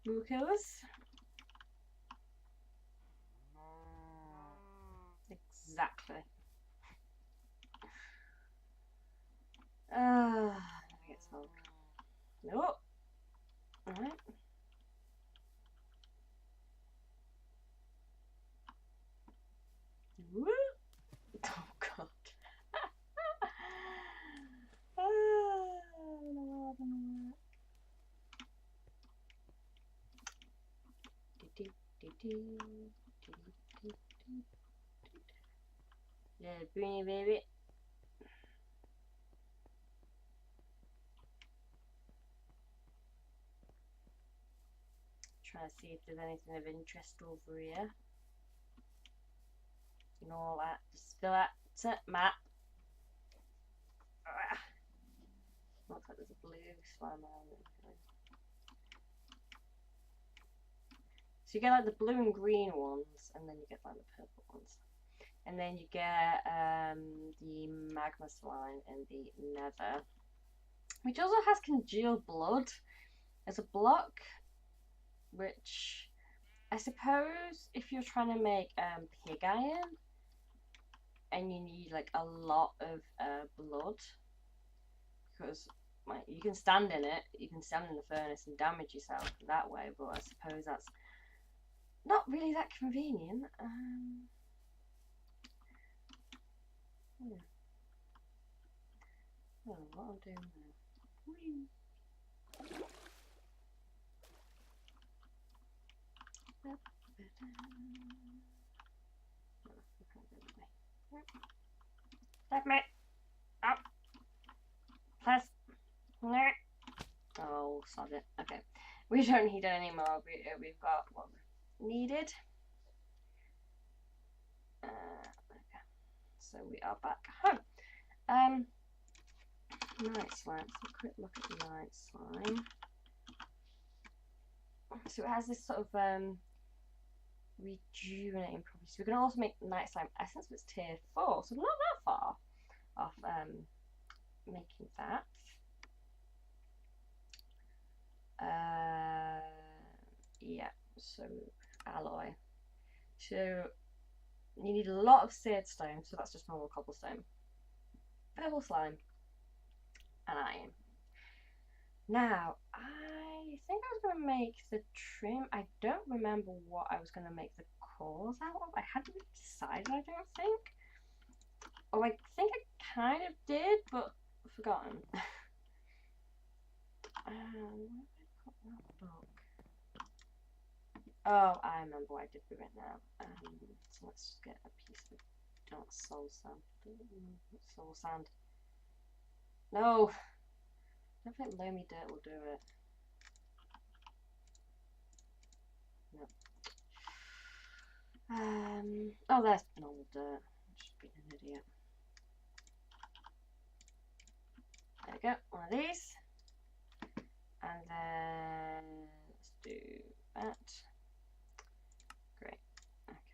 Mucus. Exactly. Let me get some. Nope. Alright. Woo! Oh god. Yeah, Beanie Baby. Trying to see if there's anything of interest over here. You know all that. Just fill that map. Looks like there's a blue slime around it. So you get like the blue and green ones, and then you get like the purple ones. And then you get the magma slime and the nether, which also has congealed blood as a block, which I suppose if you're trying to make pig iron and you need like a lot of blood, because like, you can stand in it, you can stand in the furnace and damage yourself that way, but I suppose that's not really that convenient. Yeah. Oh, what I'm doing now. Whee. Let me up. Plus. Nah. Oh, sod it. Okay. We don't need it anymore. We've got what we needed. Okay. So we are back home. Night slime. Let's have a quick look at the night slime. So it has this sort of rejuvenating property. So we can also make night slime essence, but it's tier 4, so not that far off making that. Yeah, so alloy. So you need a lot of seared stone, so that's just normal cobblestone, purple slime, and iron. Now, I think I was going to make the trim. I don't remember what I was going to make the cores out of. I hadn't decided, I don't think. Oh, I think I kind of did, but I've forgotten. Where have I put that book? Oh, I remember what I did with it now. So let's get a piece of soul sand. Soul sand. No! I don't think loamy dirt will do it. No. Oh, there's normal dirt. I'm just being an idiot. There we go, one of these. And then let's do that. Great. Okay.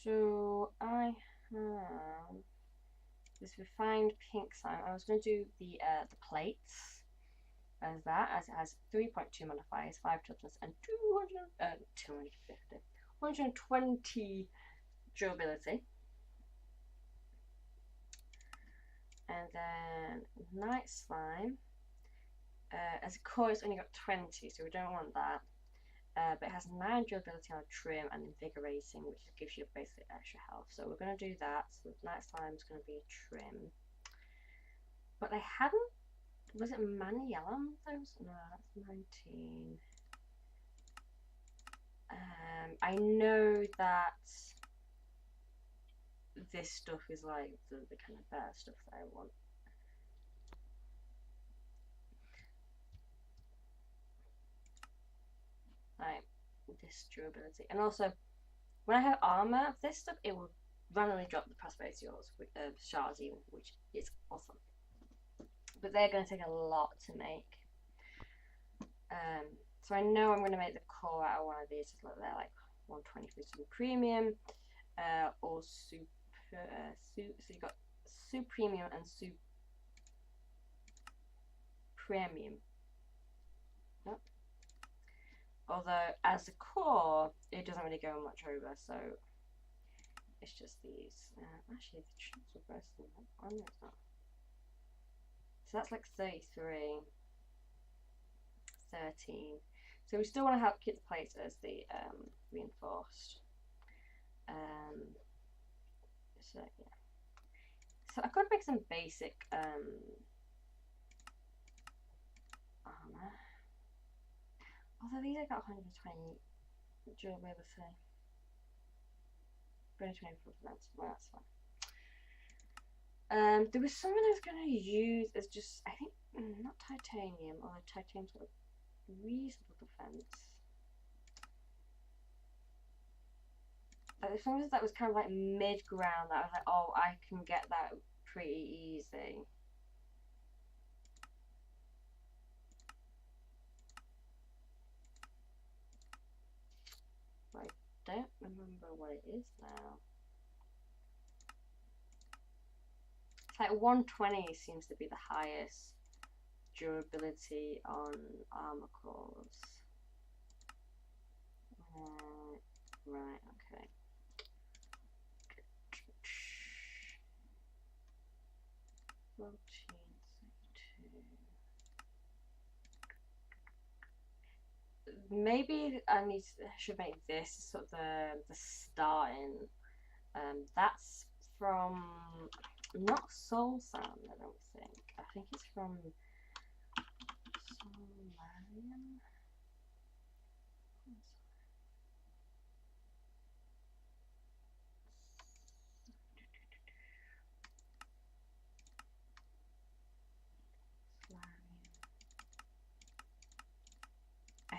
So I have this refined pink slime. I was going to do the plates as that, as it has 3.2 modifiers, 5 toughness, and 120 durability. And then night slime. As a core, it's only got 20, so we don't want that. But it has 9 durability on trim and invigorating, which gives you basically extra health. So we're going to do that. So the night slime is going to be trim. But I hadn't. Was it Mana Yellow? No, that's 19. I know that this stuff is like the kind of better stuff that I want. Like this durability, and also when I have armor of this stuff, it will randomly drop the prosperity shards even, which is awesome. But they're going to take a lot to make. So I know I'm going to make the core out of one of these. Look, they're like 120 for some premium, or super. So you got super premium and super premium. Yep. Although as a core, it doesn't really go much over, so it's just these. Actually, the chunks are worse than that. Oh no, it's not. So that's like 33, 13. So we still want to help keep the plates as the reinforced. So yeah. So I've got to make some basic armor. Although these have got 120 durability. 24 defense. Well, that's fine. There was something I was going to use as just, I think, not titanium, although titanium's got a reasonable defense. As long as that was kind of like mid-ground, that I was like, oh, I can get that pretty easy. But I don't remember what it is now. It's like 120 seems to be the highest durability on armor cores. Right, okay. Maybe I should make this sort of the starting. That's from not Soul Sand, I don't think. I think it's from Solarium.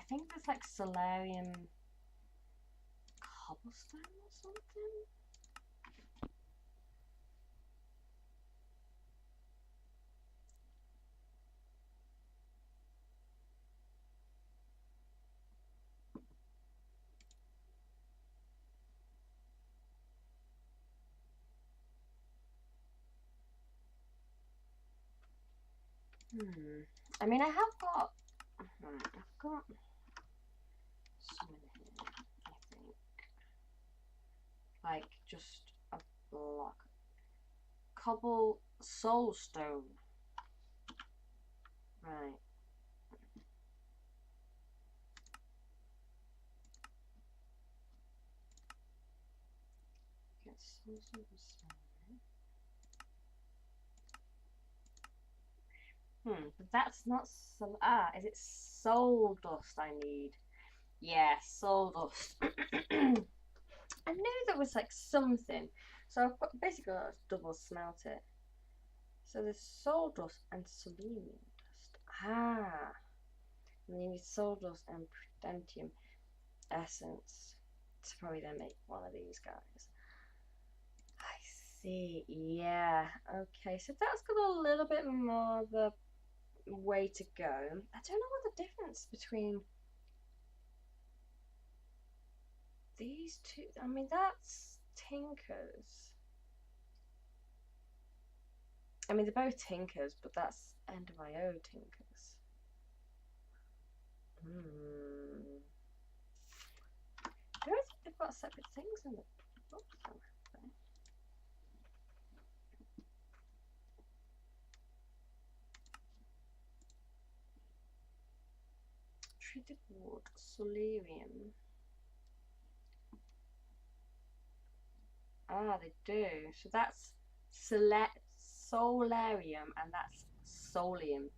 think there's like solarium cobblestone or something. I mean, I have got. I've got some in here. I think, like just a block, cobble soulstone. Right. Get soulstone. But that's not so. Ah, is it soul dust I need? Yeah, soul dust. I knew there was like something. So I've got basically got to double smelt it. So there's soul dust and selenium dust. Ah. And you need soul dust and prudentium essence to probably then make one of these guys. I see. Yeah. Okay. So that's got a little bit more of a way to go. I don't know what the difference between these two. I mean, that's Tinkers. I mean, they're both Tinkers, but that's End of IO Tinkers. I don't think they've got separate things in the book. Treated wood, solarium. Ah, they do. So that's solarium and that's solium.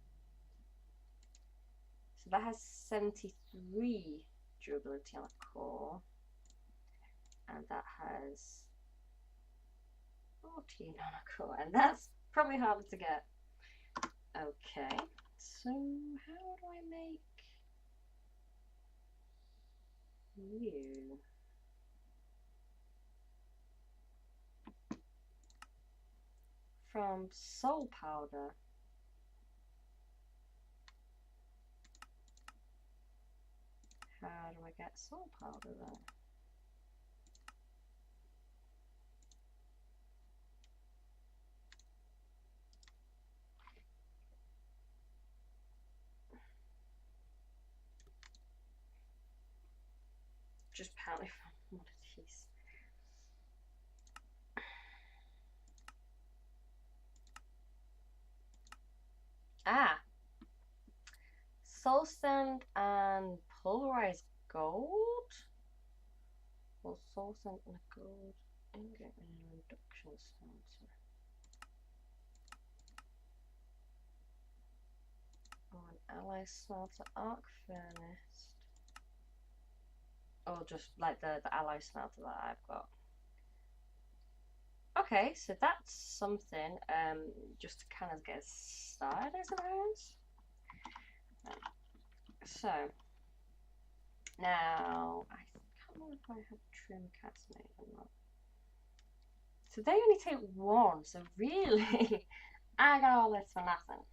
So that has 73 durability on a core. And that has 14 on a core. And that's probably harder to get. Okay. So how do I make you? From soul powder. How do I get soul powder then? Just apparently from one of these. Ah, soul sand and pulverized gold, or soul sand and a gold ingot and an induction smelter, or an alloy smelter arc furnace, or just like the alloy smelter that I've got. Okay, so that's something, just to kind of get started, I suppose. So, now, I can't remember if I have trim cats made or not. So they only take one, so really, I got all this for nothing.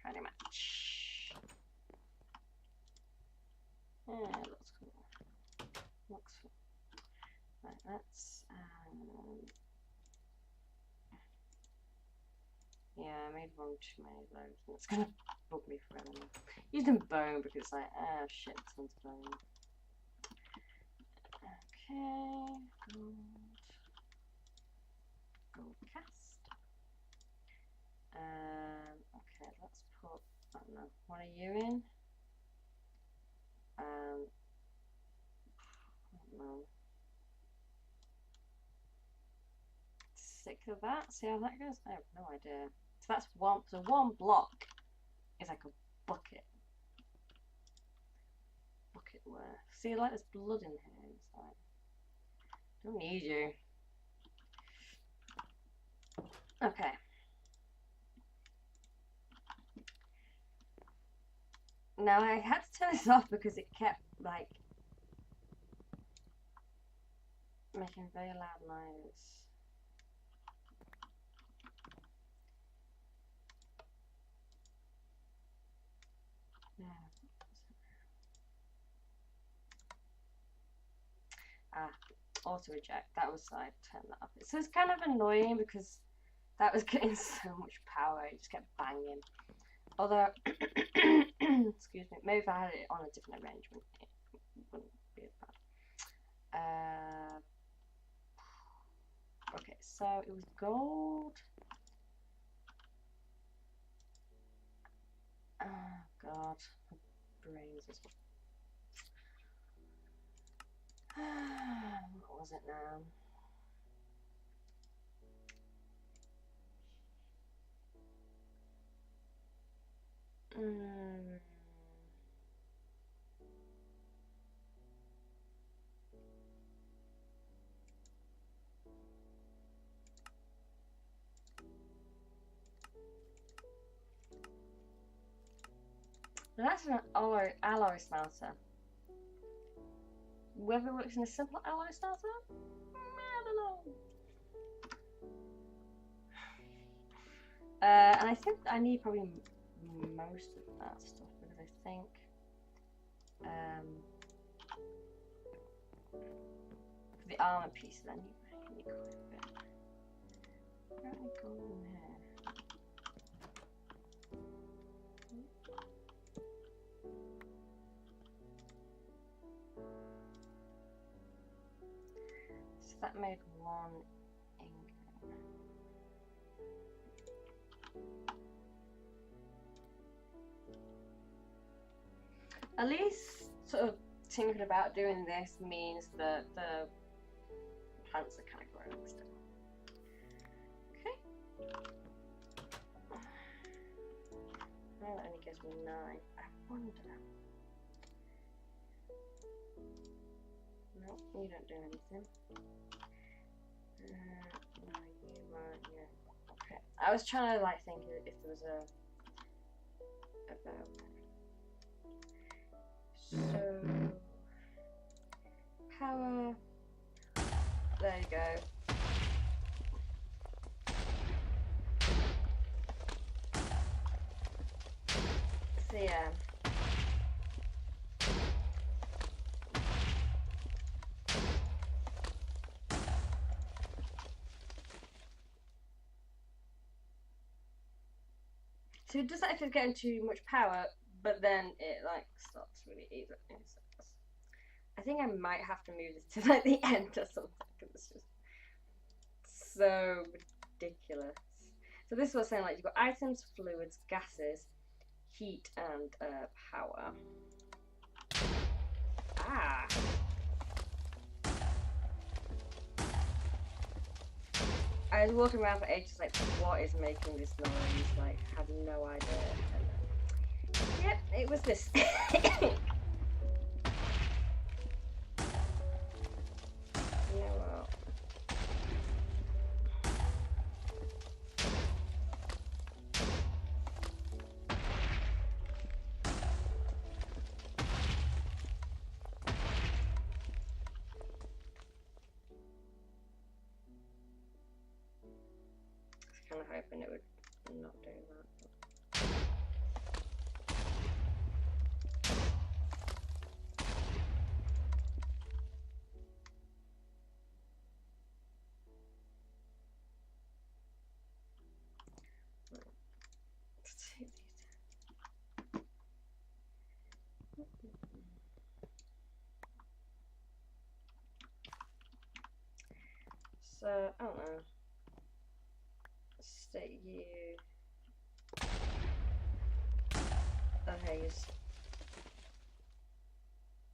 Pretty much. Yeah, it looks cool. Looks cool. Right, that's yeah, I made one too many of those, and it's gonna bug me forever now. Using bone because it's like, ah, shit, tons of bone. Okay, gold cast. Okay, let's put, I don't know, what are you in? I don't know. 6 of that, see how that goes? I have no idea. So that's one, so one block is like a bucket. Bucket worth. See, like there's blood in here, it's like, don't need you. Okay. Now I had to turn this off because it kept like making very loud noise. Yeah. Auto reject. That was I turned that off. So it's kind of annoying because that was getting so much power. It just kept banging. Although, excuse me, maybe if I had it on a different arrangement, it wouldn't be as bad. Okay, so it was gold. Oh God, my brains is. What was it now? That's an alloy smelter. Whether it works in a simple alloy smelter? I don't know. And I think I need probably most of that stuff because I think for the armor pieces I need quite a bit. Where do I go in here? So that made one ingot. At least sort of thinking about doing this means that the plants are kind of growing still. Okay. Now that only gives me 9. I wonder. No, you don't do anything. No, you are, yeah. Okay. I was trying to like think if there was about. So power. There you go. So yeah. So it does that if it's getting too much power, but then it like stops really easily. I think I might have to move this to like the end or something because it's just so ridiculous. So this was saying like you've got items, fluids, gases, heat, and power. Ah. I was walking around for ages like, what is making this noise? Like, had no idea. And yep, it was this. Yeah, well. I was kind of hoping it would not do that. So, I don't know. State you. Okay, you're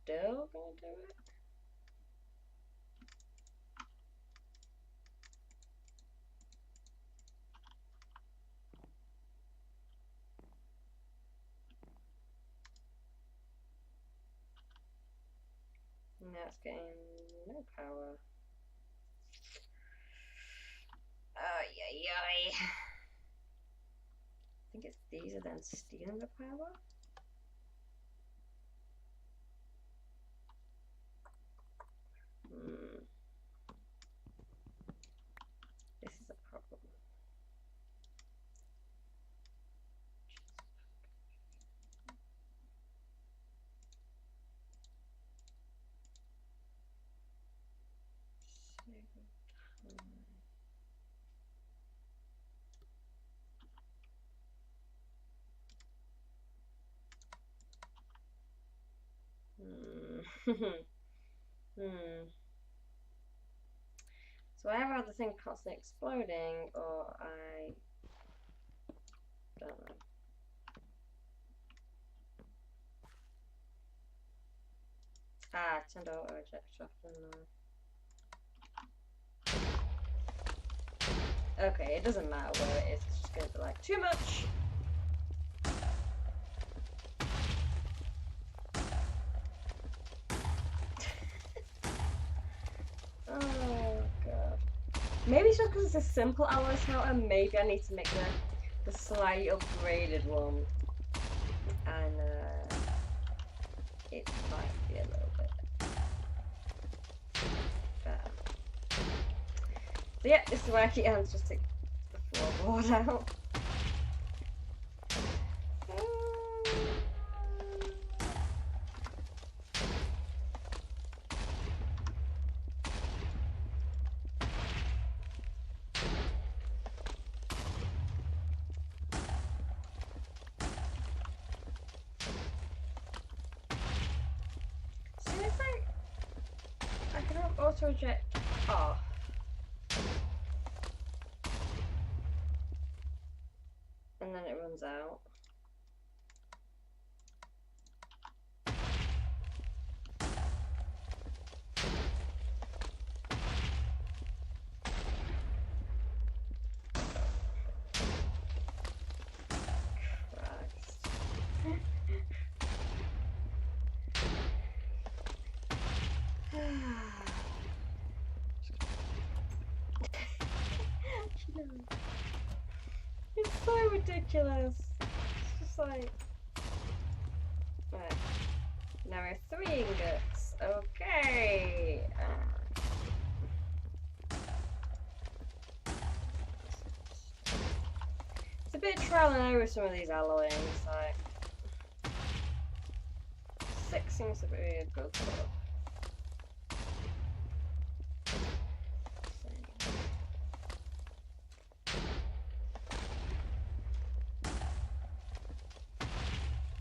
still gonna do it? Now it's getting no power. Ay, ay, ay. I think it's these are then stealing the power. This is a problem. So I either have the thing constantly exploding, or I don't know. Ah, turned auto eject off, okay, it doesn't matter where it is, it's just gonna be like, too much! Oh god. Maybe it's just because it's a simple alloy smelter, maybe I need to make the slightly upgraded one. And it might be a little bit better. So yeah, this is where I keep hands, just take the floorboard out. I can have auto eject off. And then it runs out. Christ. It's so ridiculous. It's just like... Right. Now we have 3 ingots. Okay. It's a bit trial and error with some of these alloying. Like 6 seems to be a good club.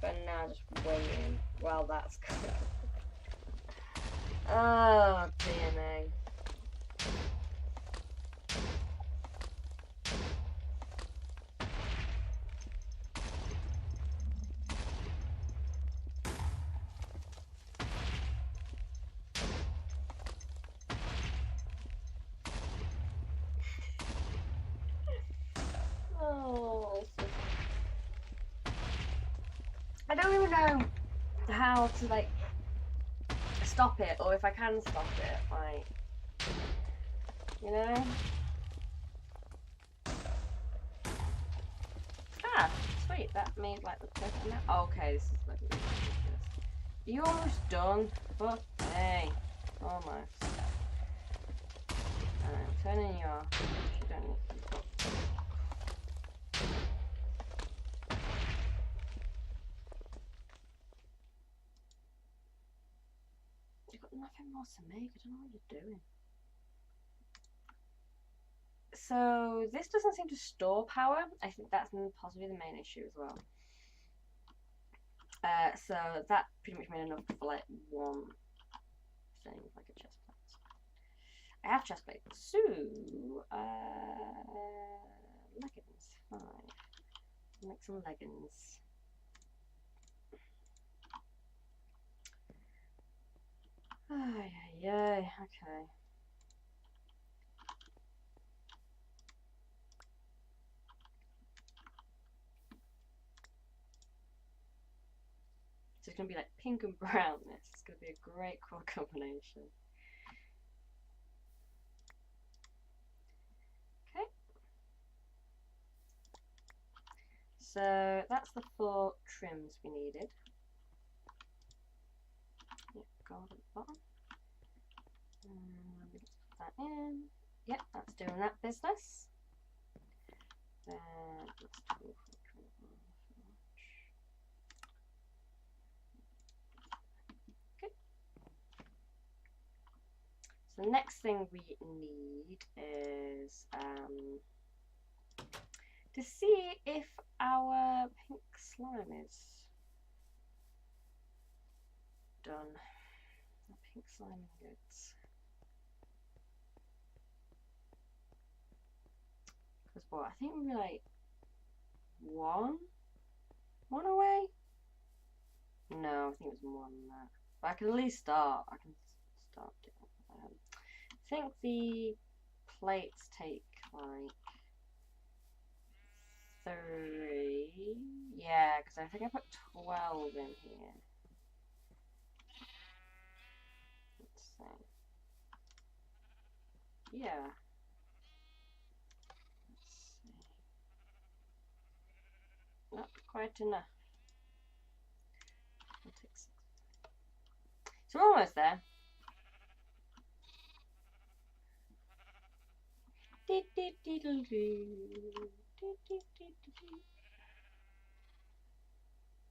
But now just waiting while that's good. Oh, DNA. Oh, I don't even know how to like stop it, or if I can stop it, like, you know? Ah, sweet, that made like the perfect amount. Oh, okay, this is like really ridiculous. Are you almost done? But hey, almost. I'm turning you off. You don't need to put. You've got nothing more to make. I don't know what you're doing. So this doesn't seem to store power. I think that's possibly the main issue as well. So that pretty much made enough for like one thing, like a chest plate. I have chest plate. So leggings. 5. Make some leggings. Ay, okay. So it's going to be like pink and brown. It's going to be a great color combination. Okay. So that's the 4 trims we needed. Yep, gold at the bottom. Let's put that in. Yep, that's doing that business. Then let's do okay. So the next thing we need is to see if our pink slime is done. The pink slime goods. Because what? I think we're like one away? No, I think it was more than that. But I can at least start. I can start doing I think the plates take like 3. Yeah, because I think I put 12 in here. Let's see. Yeah. Let's see. Not quite enough. So we're almost there.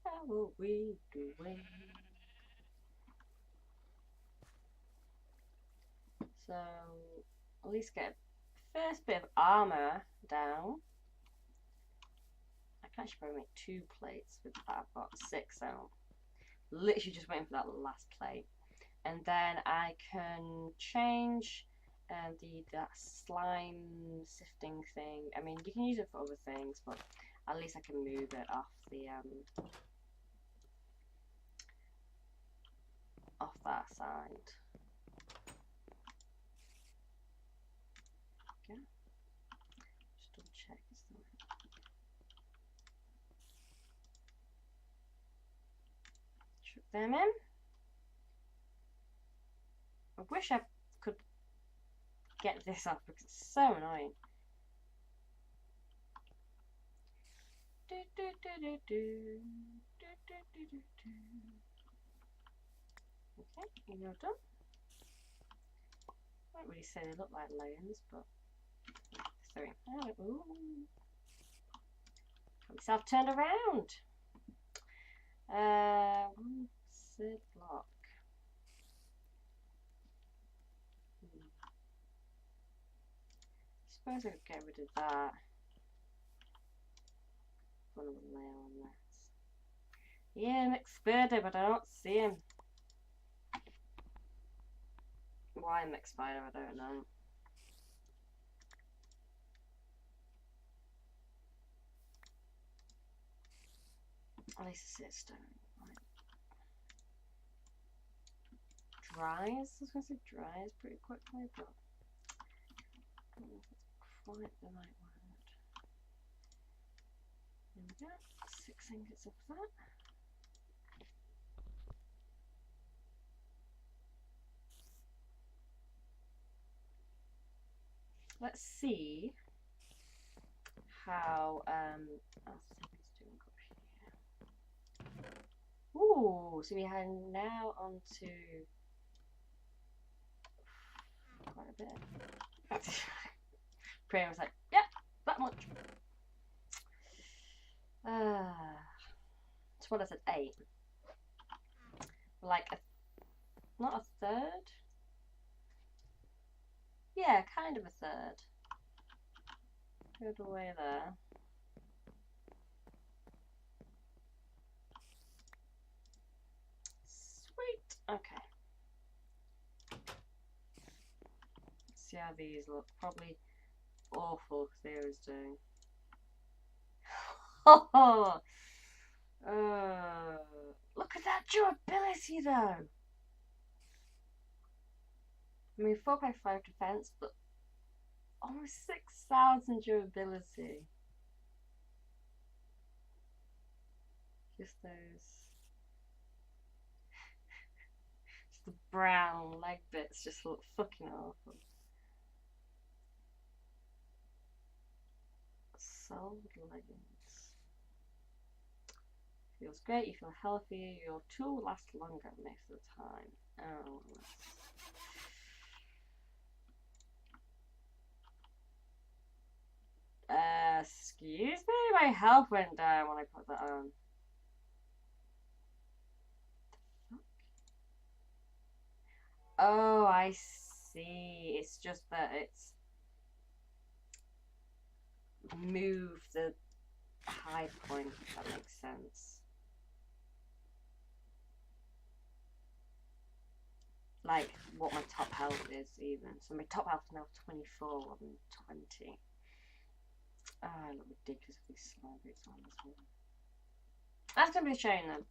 How are we doing? So at least get first bit of armor down. I can actually probably make 2 plates with that. I've got 6 out. Literally just waiting for that last plate. And then I can change that slime sifting thing. I mean, you can use it for other things, but at least I can move it off the off that side. Okay. Just double check this thing. Chuck them in. I wish I could get this off because it's so annoying. Okay, you're done. I don't really say they look like lions, but 3. Oh, ooh. Got myself turned around. 1 third block. I suppose I could get rid of that. Put another layer on that. Yeah, McSpider, but I don't see him. Why McSpider? I don't know. At least it's stone. Right. Dries? I was going to say dries pretty quickly, but I don't know if it's quite the right word. There we go. 6 ingots of that. Let's see how ooh, so we are now on to quite a bit. Priya was like, yep, that much. So what is it, 8? Like not a third? Yeah, kind of a third. Third away there. Sweet. Okay. Let's see how these look. Probably awful because they always do. Look at that durability though. I mean 4x5 defense, but almost 6,000 durability. Just those. Just the brown leg bits just look fucking awful. Solid leggings. Feels great, you feel healthier, your tool lasts longer most of the time. Oh. Excuse me, my health went down when I put that on. Oh, I see. It's just that it's moved the high point, if that makes sense. Like what my top health is, even. So my top health is now 24 rather than 20. Ah, I look ridiculous with these slime boots on as well. That's gonna be a shame then.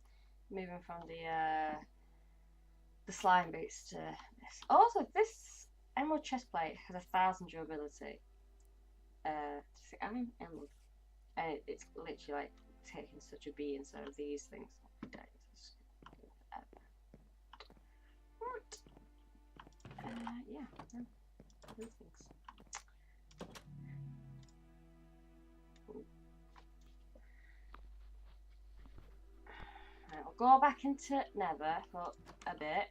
Moving from the slime boots to this. Also, this emerald chestplate has 1,000 durability. I'm emerald, and it's literally like taking such a beating. So these things, yeah, those things. I'll go back into Nether for a bit.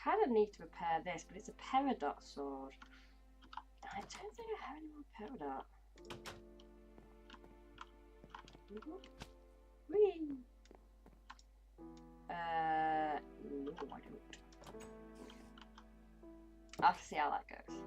Kind of need to repair this, but it's a peridot sword. I don't think I have any more peridot. Whee! No, I don't. I'll have to see how that goes.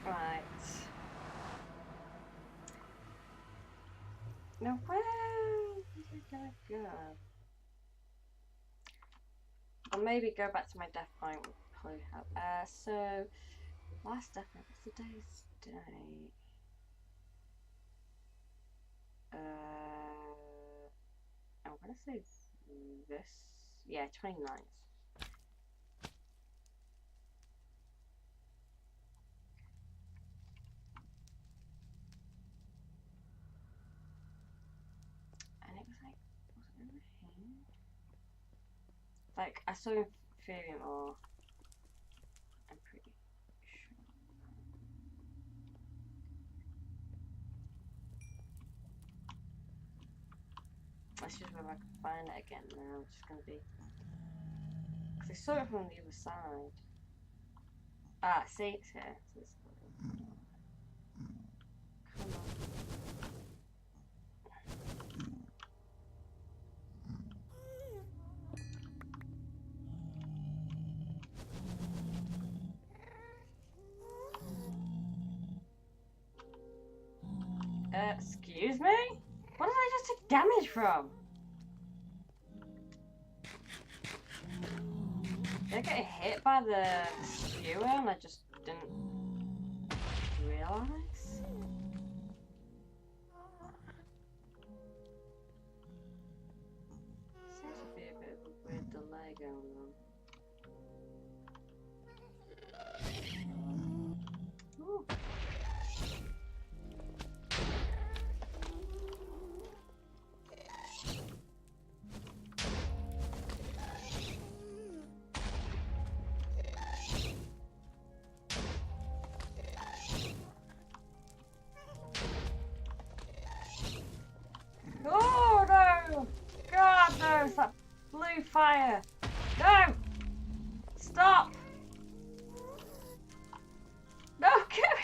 Right. Now where is it gonna go? Or maybe go back to my death point would probably help. So last death point, what's today's date? I'm gonna say this. Yeah, 29th. And it was like, was it rain? Like, I saw Ethereum or I'm pretty sure. Let's just go back and find it again now. It's just gonna be. Because I saw it from the other side. Ah, see, it's here. So it's... Come on. Excuse me? What did I just take damage from? Did I get hit by the skewer and I just didn't realise? Seems to be a bit of a weird delay going on. Ooh. Oh no! God no! It's that blue fire! No! Stop! No! Get me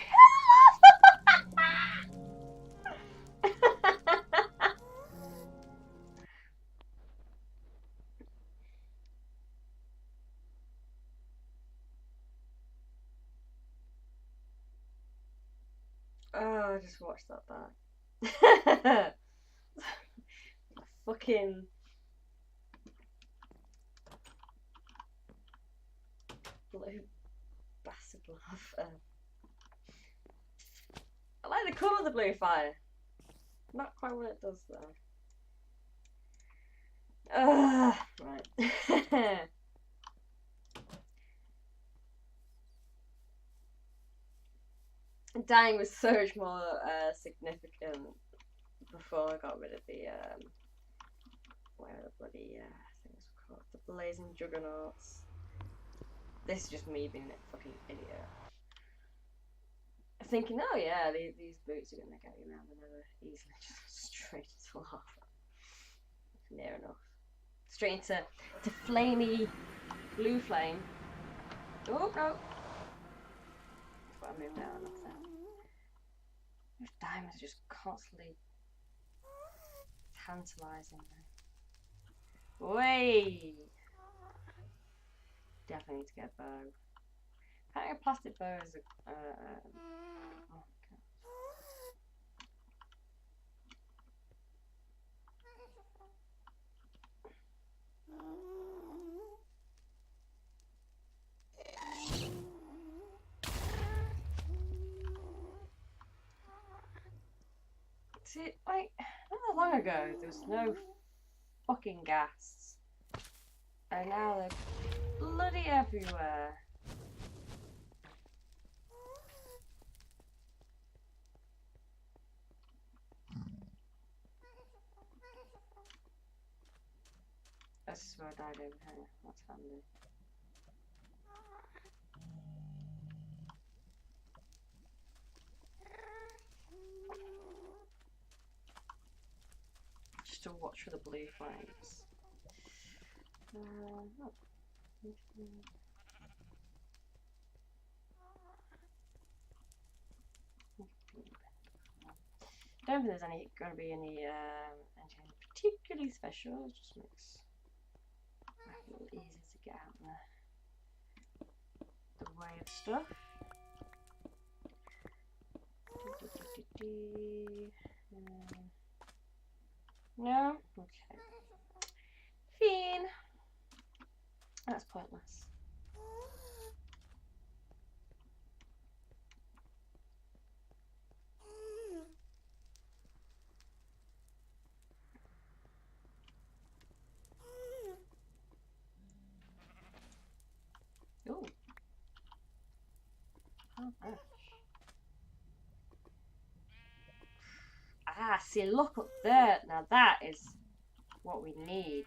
Oh, I just watched that back. Fucking blue bastard laugh. I like the colour of the blue fire. Not quite what it does though. Right. Dying was so much more significant before I got rid of the where the bloody things were called, the blazing juggernauts. This is just me being a fucking idiot. Thinking, oh yeah, these boots are gonna get you around the nether easily, just straight into lava. Near enough. Straight into flamey blue flame. Oh no! That's what I moved down. That's it. Those diamonds are just constantly tantalising me. Wait! Definitely need to get a bow. Apparently a plastic bow is a oh god. See, like, not that long ago, there was no fucking gas. And now they're bloody everywhere. This is where I died over here. That's handy. Just to watch for the blue flames. Oh. I don't think there's going to be anything particularly special. It just makes it a little easier to get out the way of stuff. No? Okay. Fine. That's pointless. Ooh. Oh, gosh. Ah, see, look up there. Now that is what we need.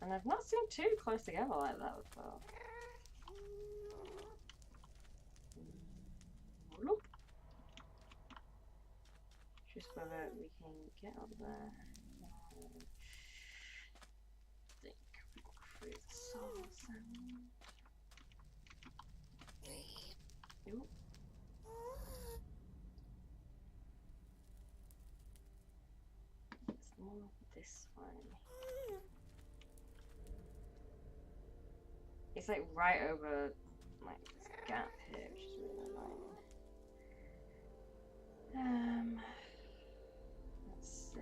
And I've not seen two close together like that before. Look. Just whether we can get up there. I think we can create the soul sound. Ooh. It's more this one. It's like right over like this gap here, which is really annoying. Let's see.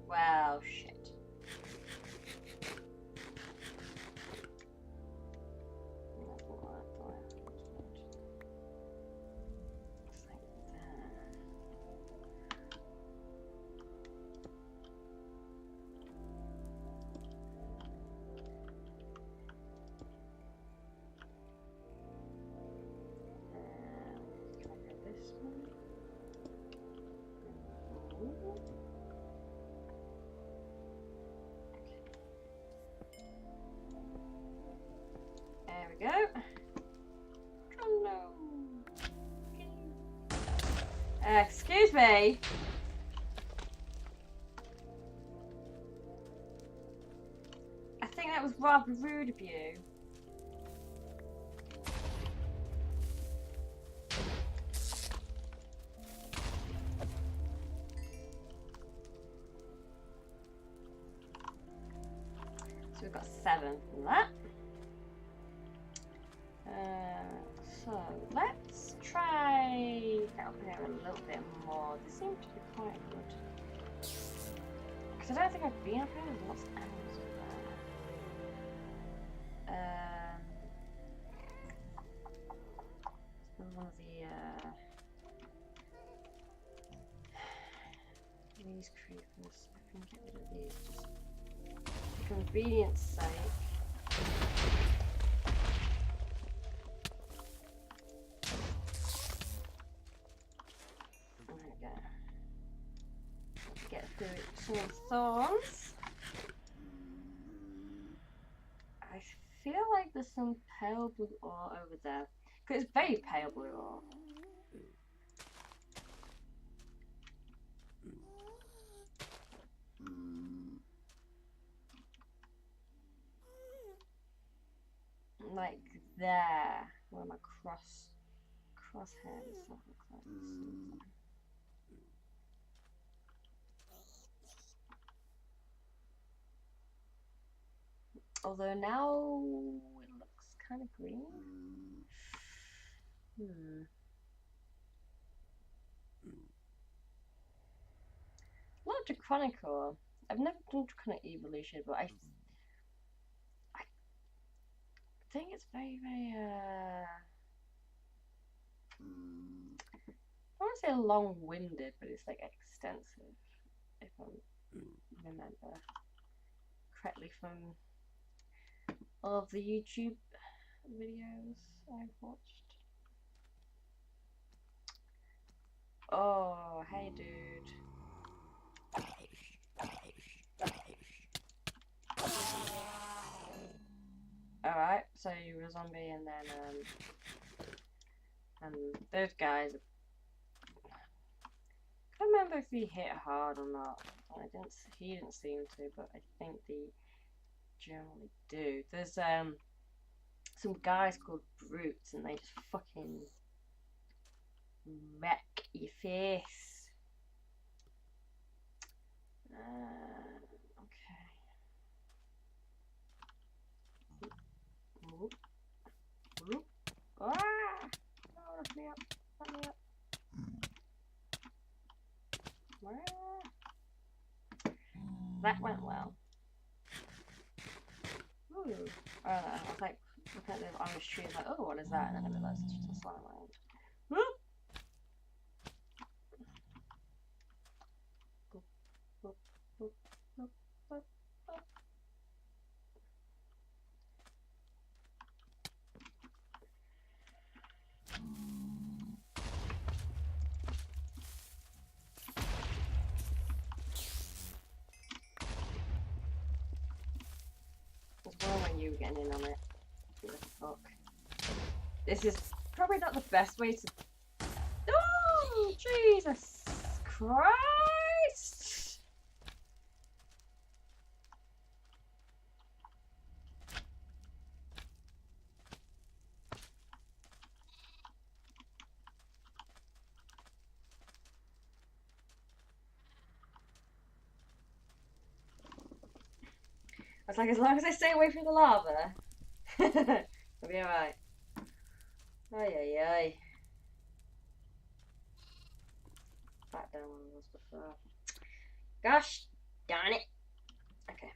Well, shit. There we go. Excuse me. I think that was rather rude of you. So we've got 7 from that. So let's try get up here a little bit more. This seems to be quite good. Because I don't think I've been up here. There's lots of animals up there. One of the creepers. I can get rid of these just for convenience sake. There we go. Get through some of the thorns. I feel like there's some pale blue ore over there. Because it's very pale blue ore. Like there, where my crosshairs and stuff looks like. Although now it looks kind of green. Not Draconic. I've never done Draconic Evolution, but I think it's very, very I don't want to say long-winded, but it's like extensive, if I remember correctly from all of the YouTube videos I've watched. Oh, hey dude. Alright, so you were a zombie and then those guys, I can't remember if he hit hard or not. He didn't seem to, but I think they generally do. There's some guys called brutes and they just fucking wreck your face. Okay. Whoop. Whoop. Ah! Oh, let me up. Let me up. That went well. Ooh. I don't know. I was like looking at the orange tree, like, oh, what is that? And then I realised it's just a slime land. Whoop! Boop, boop, boop, boop, boop, boop. There's one when you were getting in on it. What the fuck? This is probably not the best way to. Oh, Jesus Christ! I was like, as long as I stay away from the lava, I'll be alright. Ay ay ay. Back down one of those before. Gosh darn it. Okay,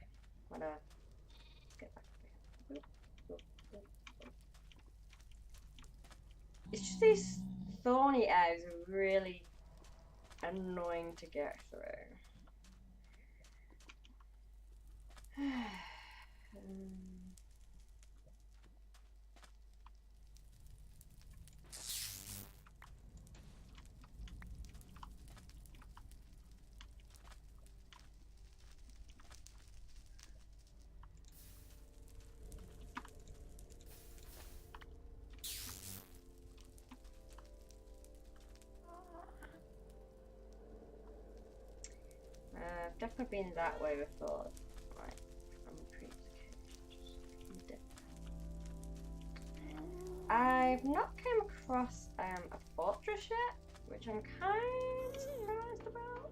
whatever. Let's get back there. It's just these thorny eggs are really annoying to get through. I've definitely been that way before. Right, I'm pretty okay. I've not come across a fortress yet, which I'm kind of surprised about.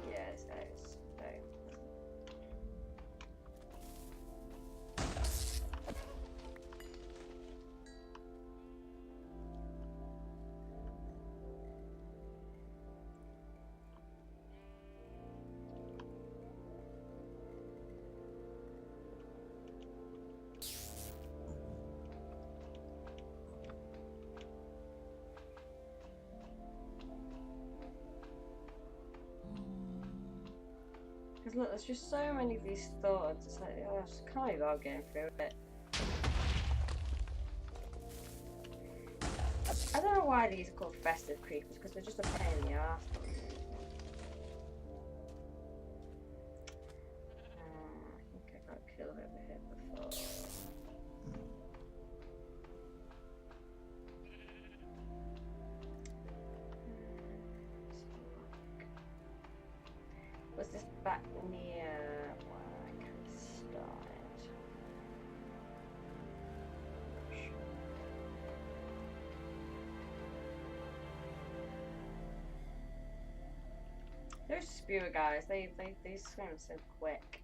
Yes, that is very. Because look, there's just so many of these thoughts. It's like, oh, I just can't be bothered getting through it. I don't know why these are called festive creepers, because they're just a pain in the arse. I think I got killed over here before. Was this back near where I can start? Those spewer guys, they swim so quick.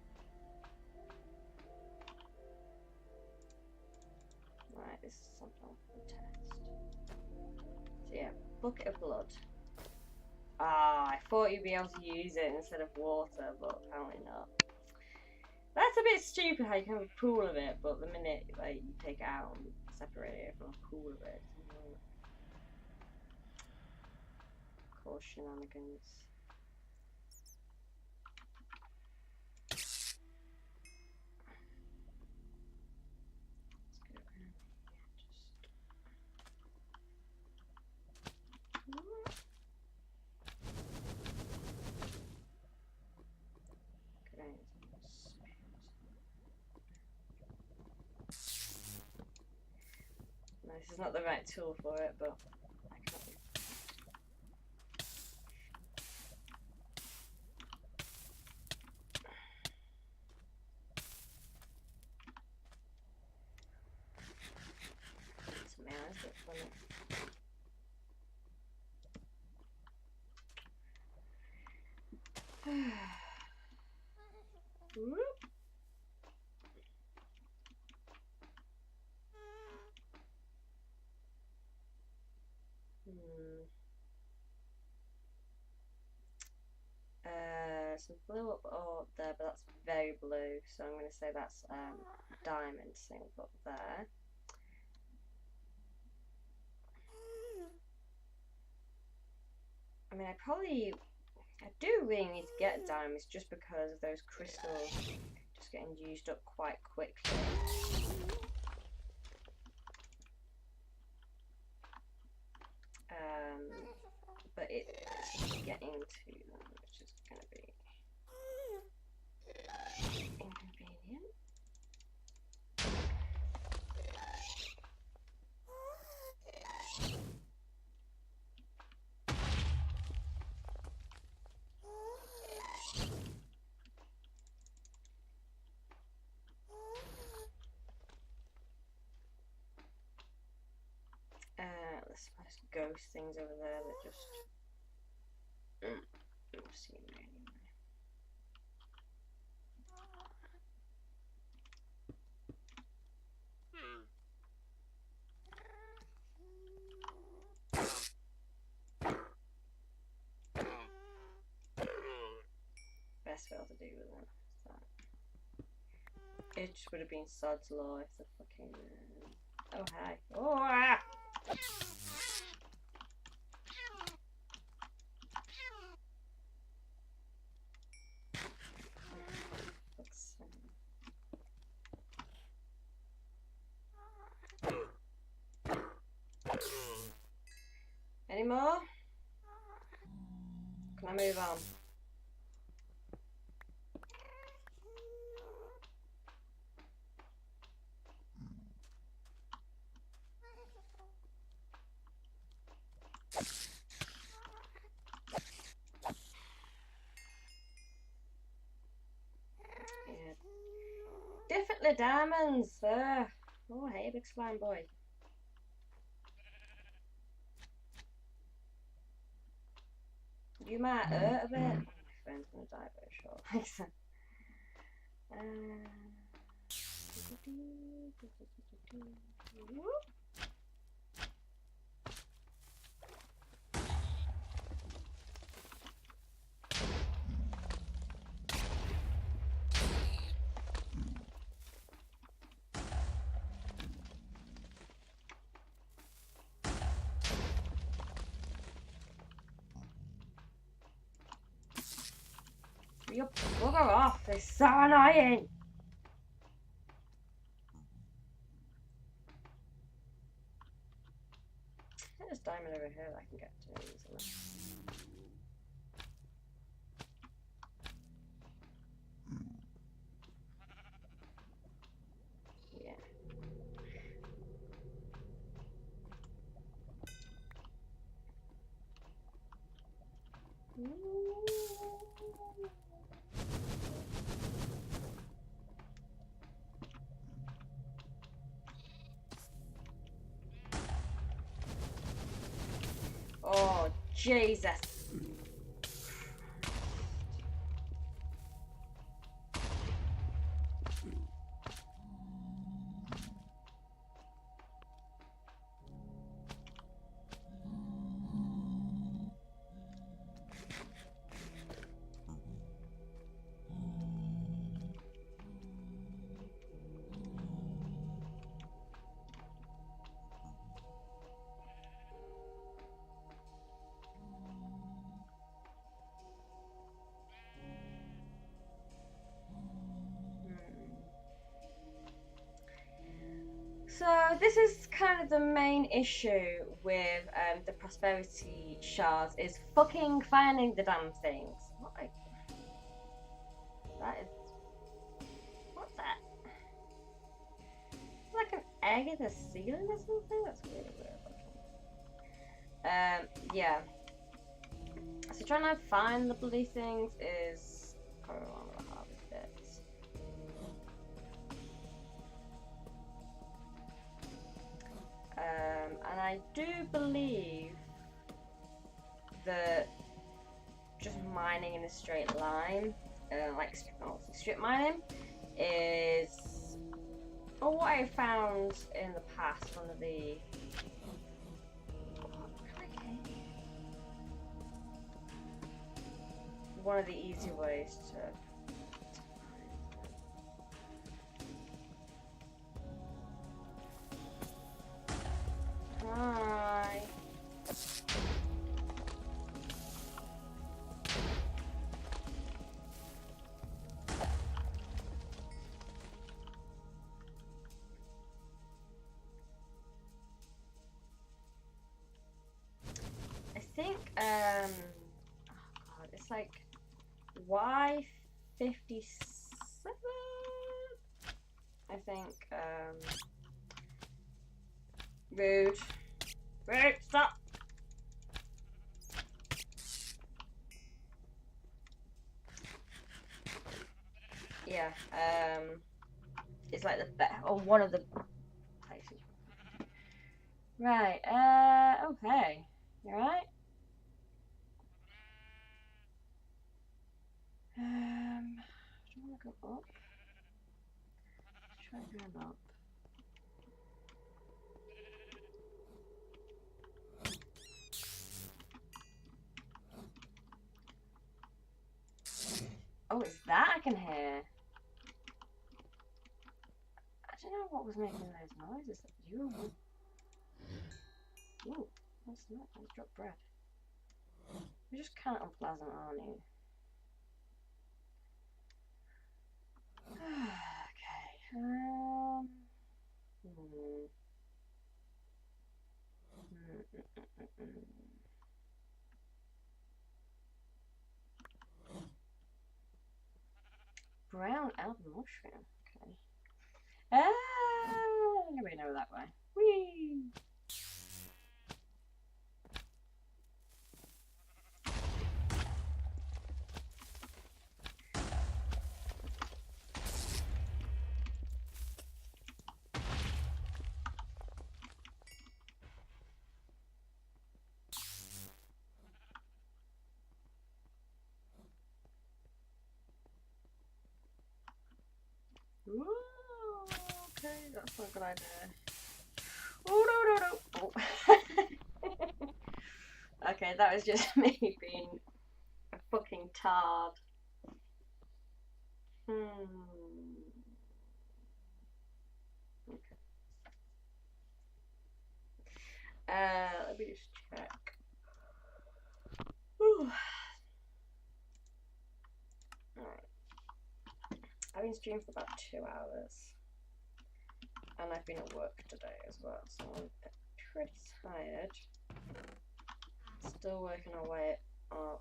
Right, this is something to test. So yeah, bucket of blood. Ah, I thought you'd be able to use it instead of water, but apparently not. That's a bit stupid how you can have a pool of it, but the minute like you take it out and separate it from a pool of it, of course, shenanigans. No, this is not the right tool for it, but I can't. To be honest, it's funny. Whoop. Some blue up there, but that's very blue, so I'm going to say that's diamond thing up there. I mean, I do really need to get diamonds just because of those crystals just getting used up quite quickly. But it's getting to them, which is going to be inconvenient. There's supposed ghost things over there that just don't see me anywhere. Best well to do with them. It just would have been Sod's Law if the fucking oh hi. Oh ah! Any more? Can I move on? Yeah. Definitely diamonds there. Oh hey, big slime boy. You might hurt a bit. My friend's gonna die very short. you bugger off? They're so annoying. There's diamond over here that I can get to easily. Yeah. Oh, Jesus. So this is kind of the main issue with the prosperity shards is fucking finding the damn things. What? That is. What's that? Like an egg in the ceiling or something? That's really weird looking. Yeah. So trying to find the bloody things is probably one of the hardest bits. And I do believe that just mining in a straight line, like strip mining, is what I found in the past. One of the easy ways to Hi. I think oh god, it's like Y57, I think. Rude, stop. Yeah, it's like the best, or one of the places. Right, okay, you alright? Do you want to go up? Let's try going up. Oh, it's that I can hear. I don't know what was making those noises. You. Ooh, what's that? I just dropped breath. You're just kind of unpleasant, aren't you? Okay. Brown almond mushroom. Okay. Nobody know that way. Whee! Ooh, okay, that's not a good idea. Oh, no. Oh. Okay, that was just me being a fucking tard. Okay. Let me just check. Ooh. Alright. I've been streaming for about 2 hours. And I've been at work today as well, so I'm pretty tired. Still working away on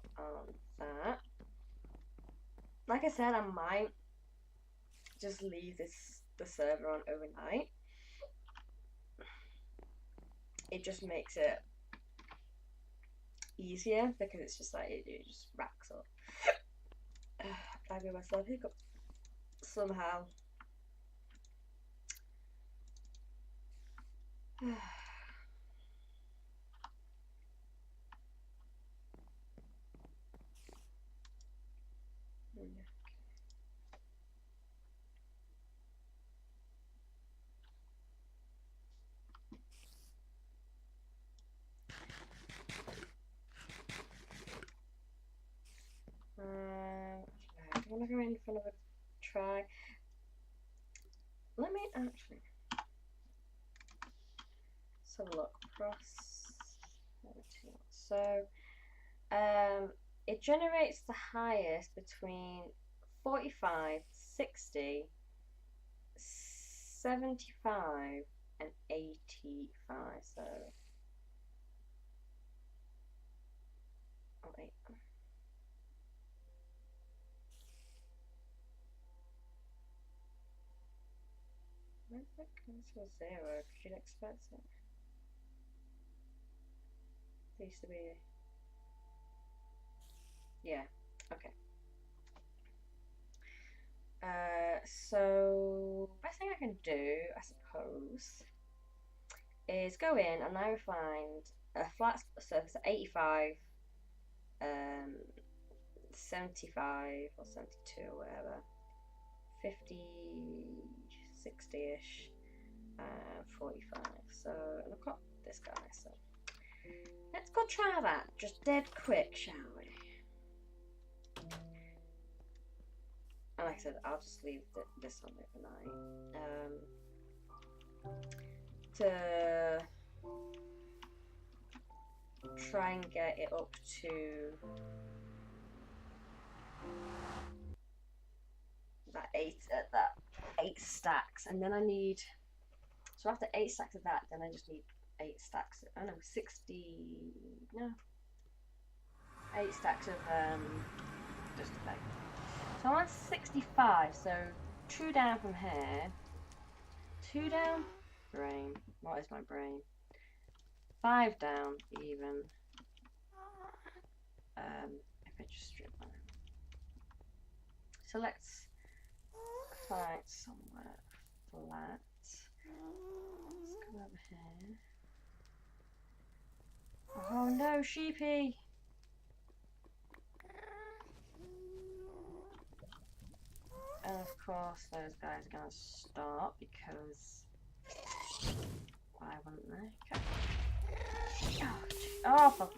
that. Like I said, I might just leave the server on overnight. It just makes it easier because it's just like it just racks up. I give myself hiccups somehow. I want to go in for another try. Let me actually. Let's have a look. So, it generates the highest between 45, 60, 75, and 85. So, oh wait. Where's that going to a 0? Because you'd expect it. It used to be. Yeah, okay. So, best thing I can do, I suppose, is go in and I will find a flat surface at 85, 75 or 72 or whatever, 50, 60-ish, 45. So, and I've got this guy, so let's go try that just dead quick, shall we? And like I said, I'll just leave this on overnight. To try and get it up to that 8 stacks, and then I need, so after 8 stacks of that, then I just need 8 stacks. I don't know, 8 stacks of just a bag. So I'm at 65, so 2 down from here. 2 down? Brain. What is my brain? 5 down, even. If I just strip that. So let's find somewhere flat. Let's come over here. Oh no, sheepy! And of course those guys are gonna stop because why wouldn't they? Okay. Oh fuck.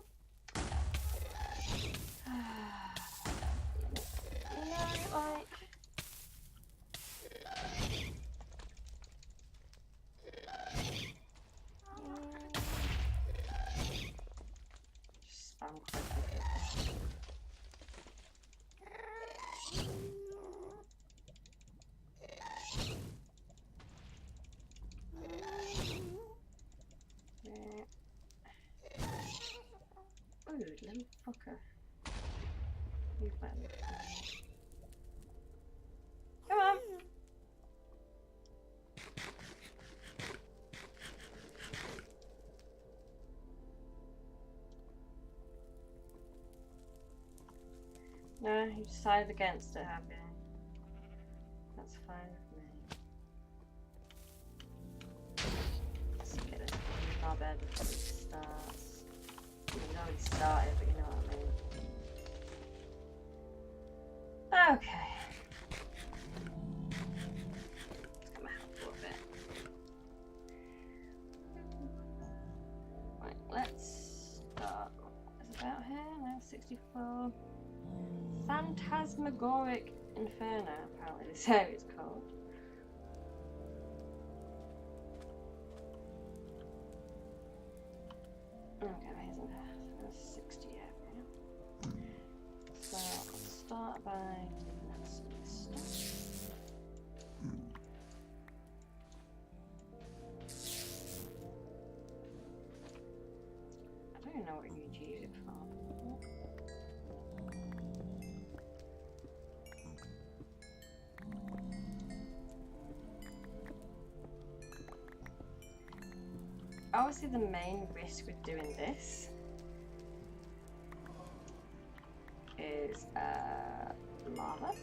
You know, like just spam quick. Rude little fucker. You better. Come on! No, you decided against it, have you? That's fine with me. Let's get this in our bed before it starts. It's already started, but you know what I mean. Okay. Come out a little bit. Right, let's start. What is it about here? No, 64. Phantasmagoric Inferno, apparently this area is called. Okay, isn't there? There's 60 area. So I'll start by doing some stuff. obviously the main risk with doing this is lava.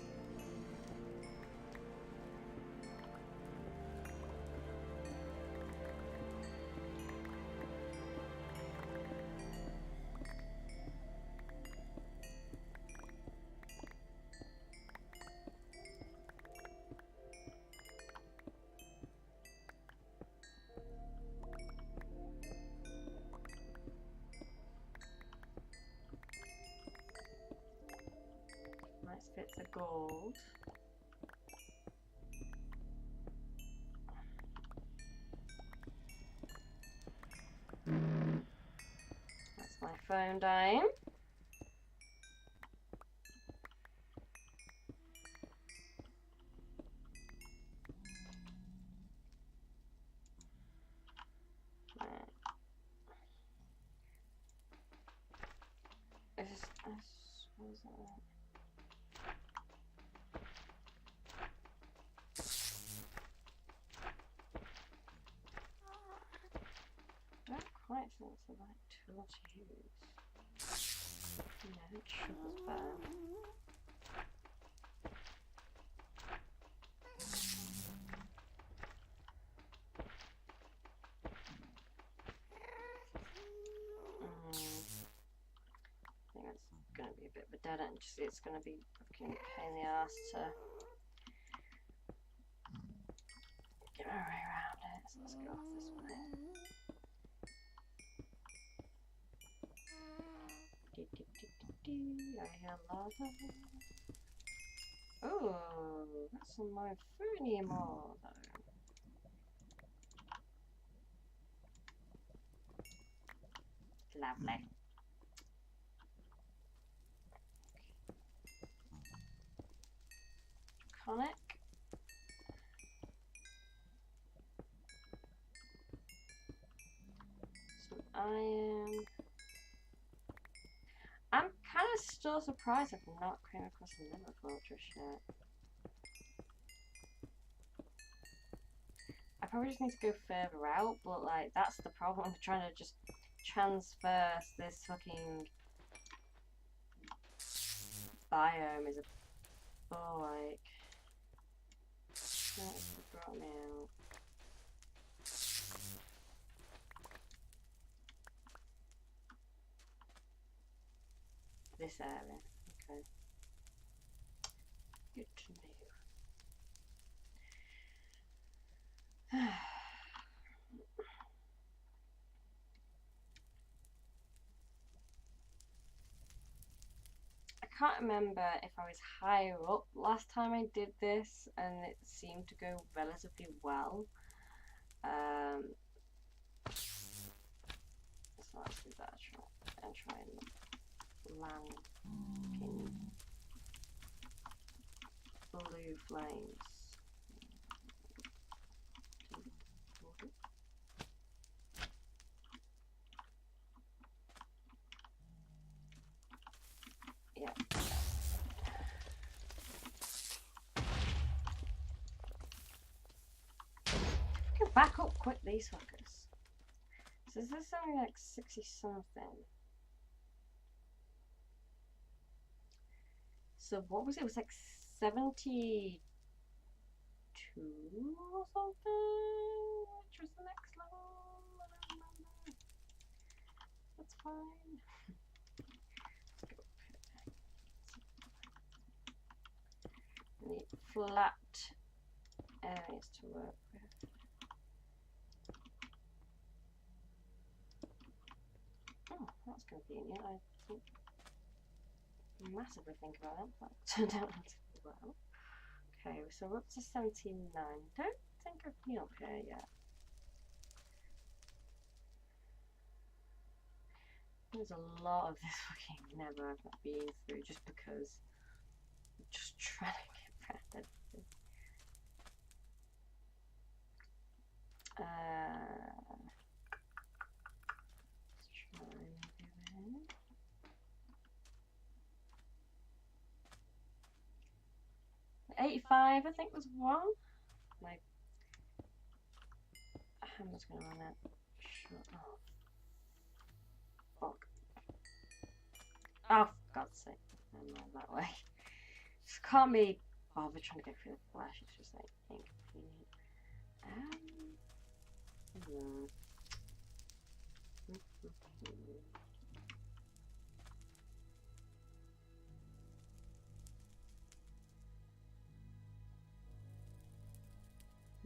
Nice bits of gold. That's my phone dying. What was that? I don't quite think it's the right tool to use. No, sugar's better. I think it's going to be a bit of a dead end. It's going to be fucking pain in the ass to get my way around it. So let's go off this way. I hear lava. Oh, that's some more food anymore though. Lovely. Conic. Some iron. I'm kind of still surprised I've not came across a Nether fortress yet. I probably just need to go further out, but like that's the problem. I'm trying to just transverse this fucking biome is a like that's what brought me out. This area, okay. Good to know. I can't remember if I was higher up last time I did this and it seemed to go relatively well. So let's do that and try and land fucking blue flames. Yeah. Go back up quick, these fuckers. So is this only like 60 something? So what was it? It was like 72 or something? Which was the next level? I don't remember. That's fine. Let's go up here. I need flat areas to work with. Oh, that's convenient. I didn't massively think about that. That turned out relatively well. Okay, so we're up to 79. Don't think I've been up here yet. There's a lot of this fucking Nether I've not been through just because I'm just trying to get around everything. Let's try and do it. 85, I think, was one. My hammer's going to run out. Oh, fuck. Oh, for God's sake. I'm not that way. Just can't be bothered trying to go through the flesh. It's just like inconvenient. Hmm.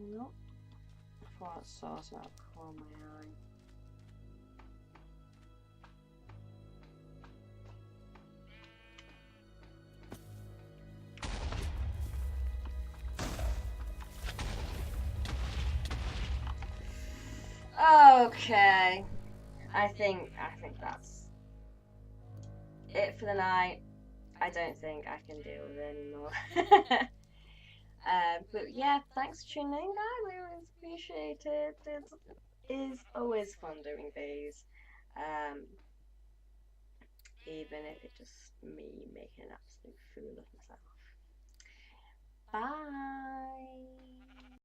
Nope. I thought I saw something caught my eye. Okay. I think that's it for the night. I don't think I can deal with it anymore. But yeah, thanks for tuning in, guys. We always appreciate it. It is always fun doing these. Um, Even if it's just me making an absolute fool of myself. Bye.